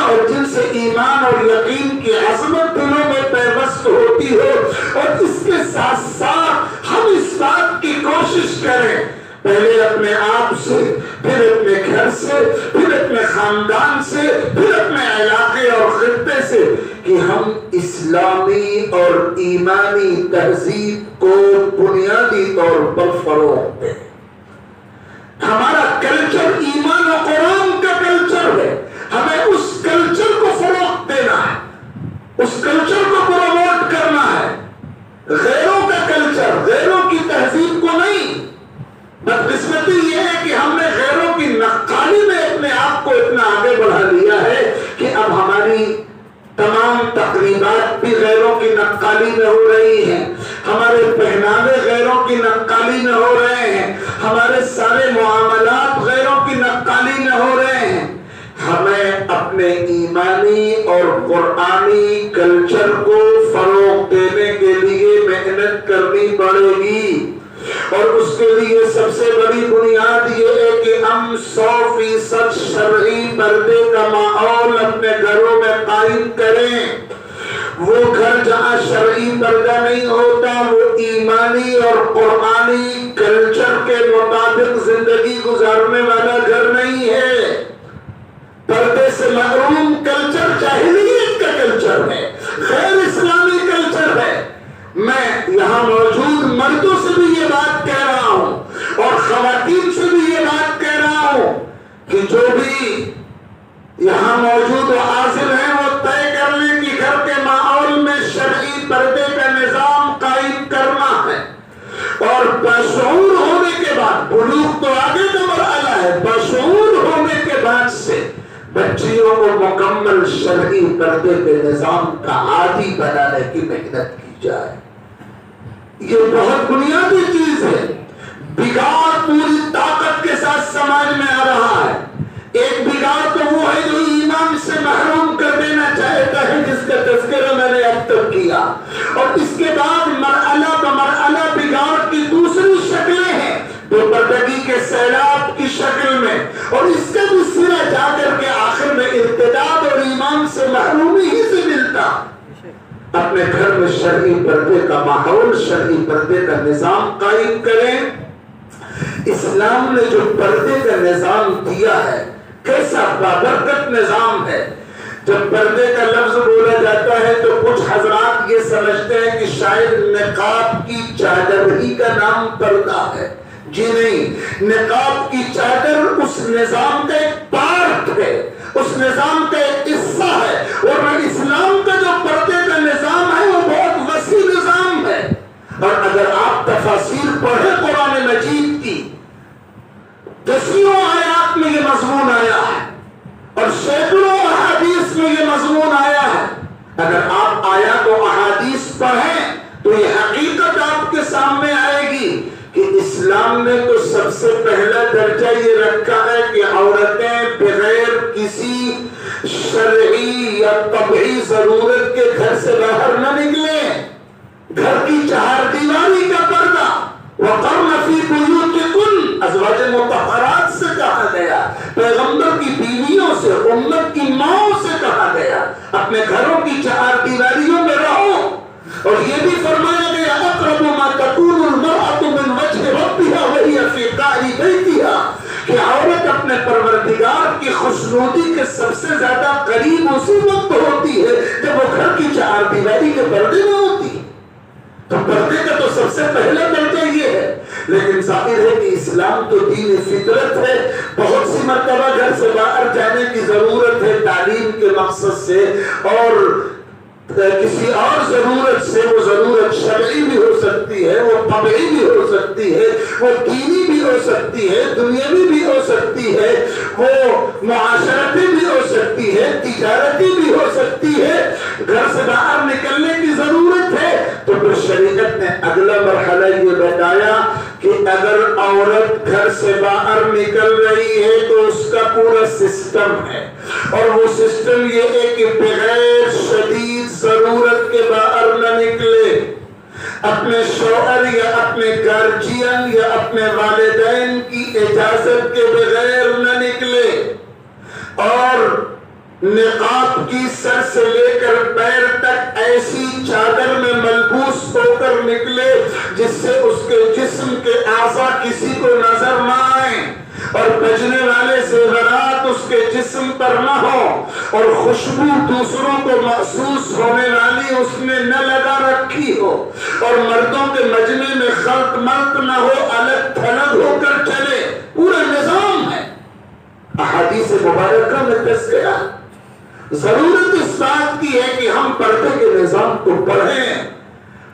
اور جن سے ایمان اور یقین کی عظمت دلوں میں پیوست ہوتی ہو. اور اس کے ساتھ ساتھ ہم اس بات کی کوشش کریں, پہلے اپنے آپ سے, پھر اپنے گھر سے, پھر اپنے خاندان سے, پھر اپنے علاقے اور خطے سے, کہ ہم اسلامی اور ایمانی تہذیب کو بنیادی طور پر فروغ دیں. ہمارا کلچر ایمان و قرآن کا کلچر ہے, ہمیں اس کلچر کو فروغ دینا ہے, اس کلچر کو پروموٹ کرنا ہے. غیروں کا کلچر, غیروں کی تہذیب کو نہیں. بدقسمتی یہ ہے کہ ہم نے غیروں کی نقالی میں اپنے آپ کو اتنا آگے بڑھا لیا ہے کہ اب ہماری تمام تقریبات بھی غیروں کی نقالی میں ہو رہی ہیں, ہمارے پہناوے غیروں کی نقالی میں ہو رہے ہیں, ہمارے سارے معاملات غیروں کی نقالی میں ہو رہے ہیں. ہمیں اپنے ایمانی اور قرآنی کلچر کو فروغ دینے کے لیے محنت کرنی پڑے گی. اور اس کے لیے سب سے بڑی بنیاد یہ ہے کہ ہم 100% شرعی پردے کا ماحول اپنے گھروں میں قائم کریں. وہ گھر جہاں شرعی پردہ نہیں ہوتا وہ ایمانی اور قرآنی کلچر کے مطابق زندگی گزارنے والا گھر نہیں ہے. پردے سے محروم کلچر جاہلیت کا کلچر ہے, غیر اسلامی کلچر ہے. میں یہاں موجود مردوں سے بھی یہ بات کہہ رہا ہوں اور خواتین سے بھی یہ بات کہہ رہا ہوں کہ جو بھی یہاں موجود و حاضر ہیں وہ طے کر لیں کہ گھر کے ماحول میں شرعی پردے کا نظام قائم کرنا ہے. اور بشعور ہونے کے بعد, بلوغ تو آگے کا مرحلہ ہے, بشعور ہونے کے بعد سے بچیوں کو مکمل شرعی پردے کے نظام کا عادی بنانے کی محنت کی جائے. یہ بہت بنیادی چیز ہے. بگاڑ پوری طاقت کے ساتھ سماج میں آ رہا ہے. ایک بگاڑ تو وہ ہے جو ایمان سے محروم کر دینا چاہتا ہے, جس کا تذکرہ میں نے اب تک کیا. اور اس کے بعد مرحلہ بمرحلہ بگاڑ کی دوسری شکلیں ہیں, بے پردگی کے سیلاب کی شکل میں, اور اس کا بھی سرا جا کر کے آخر میں ارتداد اور ایمان سے محرومی ہی سے ملتا. اپنے گھر میں شرعی پردے کا ماحول، شرعی پردے کا نظام قائم کریں۔ اسلام نے جو پردے کا نظام دیا ہے کیسا بابرکت نظام ہے۔ جب پردے کا لفظ بولا جاتا ہے تو کچھ حضرات یہ سمجھتے ہیں کہ شاید نقاب کی چادر ہی کا نام پردہ ہے۔ جی نہیں، نقاب کی چادر اس نظام کا ایک پارٹ ہے، اس نظام کا ایک حصہ ہے، اور اسلام کا جو پردے کا نظام ہے وہ بہت وسیع نظام ہے۔ اور اگر آپ تفاسیر پڑھیں قرآن مجید کی، دسیوں آیات میں یہ مضمون آیا ہے اور سینکڑوں احادیث میں یہ مضمون آیا ہے۔ اگر آپ آیات و احادیث پڑھیں تو یہ حقیقت آپ کے سامنے آئے گی کہ اسلام نے تو سب سے پہلا درجہ یہ رکھا ہے کہ عورتیں بغیر کسی شرعی یا طبعی ضرورت کے گھر سے باہر نہ نکلیں۔ گھر کی چہار دیواری کا پردہ، وَقَرْنَ فِي بُيُوتِكُنَّ، ازواج مطہرات سے کہا گیا، پیغمبر کی بیویوں سے، امت کی ماؤں سے کہا گیا اپنے گھروں کی چہار دیواریوں میں رہو۔ اور یہ بھی فرمایا گیا اقرب ما تکون المرأة من وجه ربها وهي في قعر بيتها، کہ عورت اپنے پروردگار کی خوشنودی کے سب سے زیادہ قریب اسی وقت ہوتی ہے جب وہ گھر کی چہار دیواری کے پردے میں ہوتی ہے۔ تو پردے کا تو سب سے پہلا درجہ یہ ہے، لیکن ظاہر ہے کہ اسلام تو دین فطرت ہے۔ بہت سی مرتبہ گھر سے باہر جانے کی ضرورت ہے تعلیم کے مقصد سے اور کسی اور ضرورت سے، وہ ضرورت شرعی بھی ہو سکتی ہے، وہ طبعی بھی ہو سکتی ہے، وہ دینی بھی ہو سکتی ہے، دنیاوی بھی ہو سکتی ہے، وہ معاشرتی بھی ہو سکتی ہے، تجارتی بھی ہو سکتی ہے۔ گھر سے باہر نکلنے کی ضرورت ہے تو پھر شریعت نے اگلا مرحلہ یہ بتایا کہ اگر عورت گھر سے باہر نکل رہی ہے تو اس کا پورا سسٹم ہے، اور وہ سسٹم یہ ہے کہ بغیر شدید ضرورت کے باہر نہ نکلے، اپنے شوہر یا اپنے گارجین یا اپنے والدین کی اجازت کے بغیر نہ نکلے، اور نقاب کی سر سے لے کر پیر تک ایسی چادر میں ملبوس ہو کر نکلے جس سے اس کے جسم کے اعضاء کسی کو نظر نہ آئیں، اور بجنے والے زیورات اس کے جسم پر نہ ہو، اور خوشبو دوسروں کو محسوس ہونے والی اس نے نہ لگا رکھی ہو، اور مردوں کے مجمع میں خلط ملط نہ ہو، الگ تھلگ ہو کر چلے۔ پورا نظام ہے۔ احادیث مبارکہ میں دس گیا۔ ضرورت اس بات کی ہے کہ ہم پردے کے نظام کو پڑھیں۔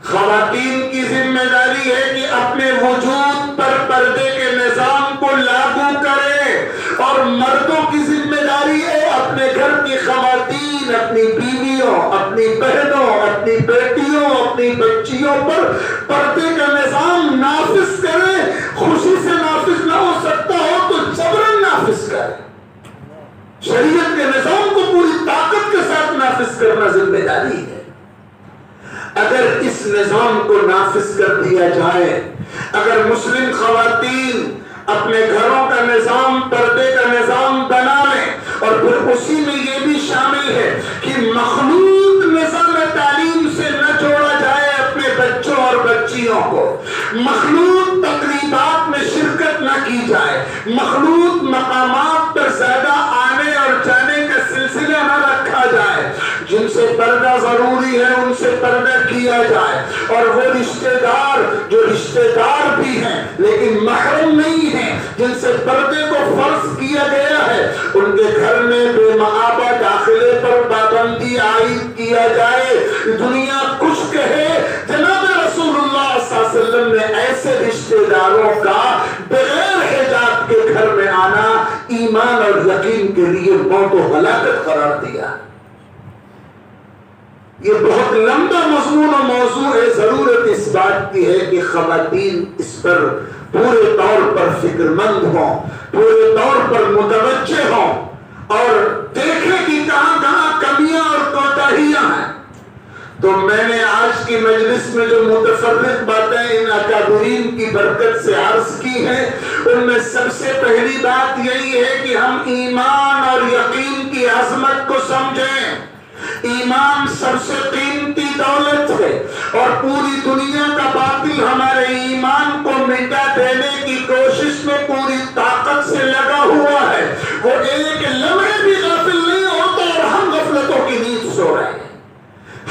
خواتین کی ذمہ داری ہے کہ اپنے وجود پر پردے کے نظام کو لاگو کریں، اور مردوں کی ذمہ داری ہے اپنے گھر کی خواتین، اپنی بیویوں، اپنی بہنوں، اپنی بیٹیوں، اپنی بچیوں پر پردے کا نظام نافذ کریں۔ خوشی سے نافذ نہ ہو سکتا ہو تو جبرن نافذ کریں۔ شریعت کے نظام کو پوری طاقت کے ساتھ نافذ کرنا ذمہ داری ہے۔ اگر اس نظام کو نافذ کر دیا جائے، اگر مسلم خواتین اپنے گھروں کا نظام، پردے کا نظام بنا لیں، اور پھر اسی میں یہ بھی شامل ہے کہ مخلوط نظام تعلیم سے نہ جوڑا جائے اپنے بچوں اور بچیوں کو، مخلوط تقریبات میں شرکت نہ کی جائے، مخلوط مقامات پر زیادہ آنے اور جانے کا سلسلہ نہ رکھا جائے، جن سے پردہ ضروری ہے ان سے پردہ کیا جائے، اور وہ رشتہ دار جو رشتہ دار بھی ہیں لیکن محرم نہیں ہیں، جن سے پردے کو فرض کیا گیا ہے، ان کے گھر میں بے محابہ داخلے پر پابندی عائد کیا جائے۔ دنیا کچھ کہے، جناب رسول اللہ صلی اللہ علیہ وسلم نے ایسے رشتہ داروں کا بغیر حجاب کے گھر میں آنا ایمان اور یقین کے لیے موت و ہلاکت قرار دیا۔ یہ بہت لمبا مضمون و موضوع ہے۔ ضرورت اس بات کی ہے کہ خواتین اس پر پورے طور پر فکر مند ہوں، پورے طور پر متوجہ ہوں، اور دیکھیں کہ کہاں کہاں کمیاں اور کوتاہیاں ہیں۔ تو میں نے آج کی مجلس میں جو متفرق باتیں ان اکابرین کی برکت سے عرض کی ہیں، ان میں سب سے پہلی بات یہی ہے کہ ہم ایمان اور یقین کی عظمت کو سمجھیں۔ ایمان سب سے قیمتی دولت اور پوری دنیا کا باطل ہمارے ایمان کو مٹا دینے کی کوشش میں پوری طاقت سے لگا ہوا ہے. وہ ایک لمحے بھی غافل نہیں ہوتا اور ہم غفلتوں کی نیند سو رہے ہیں.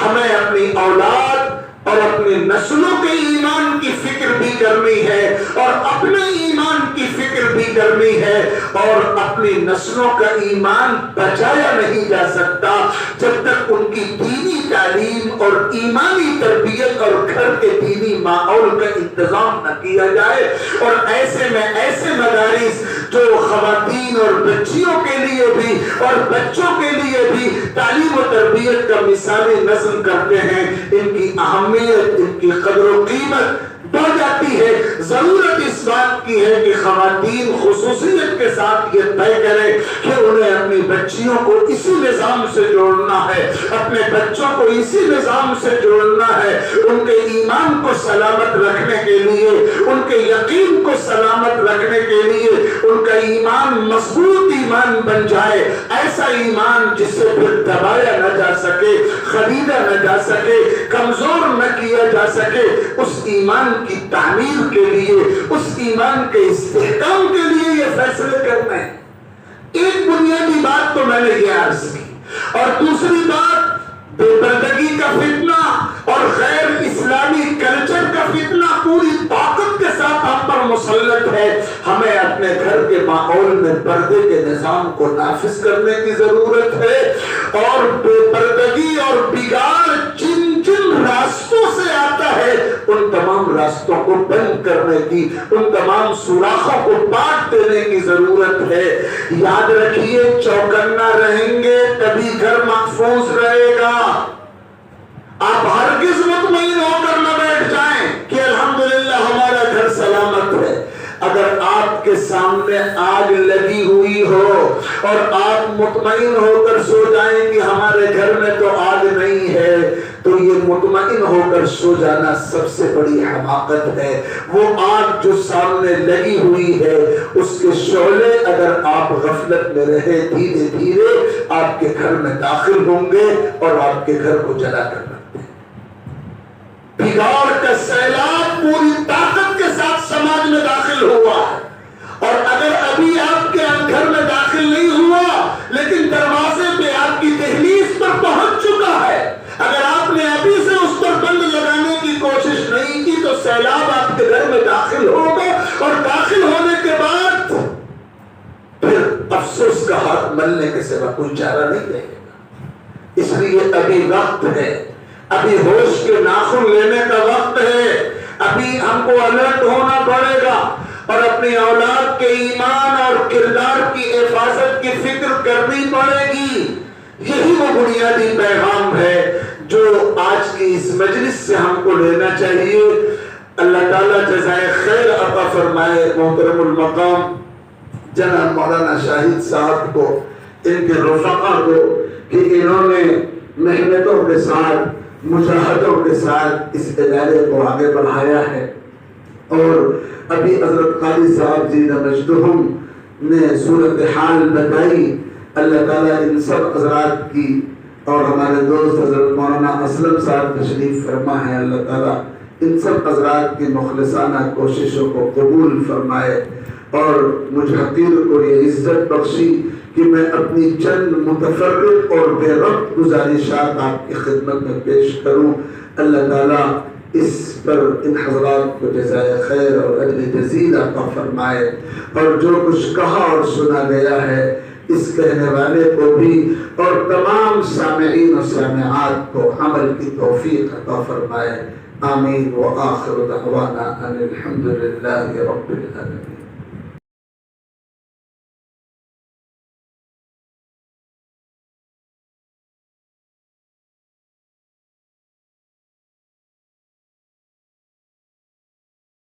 ہمیں اپنی اولاد اور اپنی نسلوں کے ایمان کی فکر بھی کرنی ہے اور اپنے ایمان کی فکر بھی کرنی ہے. اور اپنی نسلوں کا ایمان بچایا نہیں جا سکتا جب تک ان کی دینی تعلیم اور ایمانی تربیت اور گھر کے دینی ماحول کا انتظام نہ کیا جائے. اور ایسے میں ایسے مدارس جو خواتین اور بچیوں کے لیے بھی اور بچوں کے لیے بھی تعلیم و تربیت کا مثالی نظم کرتے ہیں، ان کی اہمیت، ان کی قدر و قیمت بڑھ جاتی ہے. ضرورت اس بات کی ہے کہ خواتین خصوصیت کے ساتھ یہ طے کریں کہ انہیں اپنی بچیوں کو اسی نظام سے جوڑنا ہے، اپنے بچوں کو اسی نظام سے جوڑنا ہے. ان کے ایمان کو سلامت رکھنے کے لیے، ان کے یقین کو سلامت رکھنے کے لیے، ان کا ایمان مضبوط ایمان بن جائے، ایسا ایمان جس سے پھر دبایا نہ جا سکے، خریدا نہ جا سکے، کمزور نہ کیا جا سکے. اس ایمان کی تعمیر کے لیے، اس ایمان کے استحکام کے لیے یہ فیصلے کرنا ہے. ایک بنیادی بات تو میں نے یہ عرض کی. اور دوسری بات، بے پردگی کا فتنہ اور غیر اسلامی کلچر کا فتنہ پوری طاقت کے ساتھ ہم پر مسلط ہے. ہمیں اپنے گھر کے ماحول میں پردے کے نظام کو نافذ کرنے کی ضرورت ہے. اور بے پردگی اور بگاڑ جن راستوں سے آتا ہے ان تمام راستوں کو بند کرنے کی، ان تمام سوراخوں کو پاٹ دینے کی ضرورت ہے. یاد رکھیے، چوکنا رہیں گے تبھی گھر محفوظ رہے گا. آپ ہرگز مطمئن ہو کر نہ بیٹھ جائیں کہ الحمدللہ ہمارا گھر سلامت ہے. اگر آپ کے سامنے آگ لگی ہوئی ہو اور آپ مطمئن ہو کر سو جائیں کہ ہمارے گھر میں تو آگ نہیں ہے، تو یہ مطمئن ہو کر سو جانا سب سے بڑی حماقت ہے. وہ آگ جو سامنے لگی ہوئی ہے، اس کے شعلے اگر آپ غفلت میں رہے دھیرے دھیرے آپ کے گھر میں داخل ہوں گے اور آپ کے گھر کو جلا کر رکھ دیں. بگاڑ کا سیلاب پوری طاقت کے ساتھ سماج میں داخل ہوا ہے. اور اگر ابھی آپ کے گھر میں داخل نہیں ہوا لیکن دروازے پہ آپ کی دہلیز پر پہنچ چکا ہے، اگر آپ نے ابھی سے اس پر بند لگانے کی کوشش نہیں کی تو سیلاب آپ کے گھر میں داخل ہوگا اور داخل ہونے کے بعد پھر افسوس کا ہاتھ ملنے کے سوا کوئی چارہ نہیں رہے گا. اس لیے ابھی وقت ہے، ابھی ہوش کے ناخن لینے کا وقت ہے. ابھی ہم کو الرٹ ہونا پڑے گا اور اپنی اولاد کے ایمان اور کردار کی حفاظت کی فکر کرنی پڑے گی. یہی وہ بنیادی پیغام ہے جو آج کی اس مجلس سے ہم کو لینا چاہیے. اللہ تعالیٰ جزائے خیر عطا فرمائے محترم المقام جناب مولانا شاہد صاحب کو، ان کے رفقا کو، کہ انہوں نے محنتوں کے ساتھ، مجاہدوں کے ساتھ اس ادارے کو آگے بڑھایا ہے. اور ابھی حضرت قاری صاحب جی نمجدہم نے صورتحال بتائی. اللہ تعالیٰ ان سب حضرات کی اور ہمارے دوست حضرت مولانا اسلم صاحب تشریف فرما ہے، اللہ تعالیٰ ان سب حضرات کی مخلصانہ کوششوں کو قبول فرمائے. اور مجھ حقیر کو یہ عزت بخشی کہ میں اپنی چند متفرق اور بے ربط گزارشات آپ کی خدمت میں پیش کروں. اللہ تعالیٰ اس پر ان حضرات کو جزائے خیر اور اجر جزیل عطا فرمائے. اور جو کچھ کہا اور سنا گیا ہے اس کہنے والے کو بھی اور تمام سامعین و سامعات کو عمل کی توفیق عطا فرمائے. آمین. وآخر دعوانا ان الحمد للہ رب العالمین.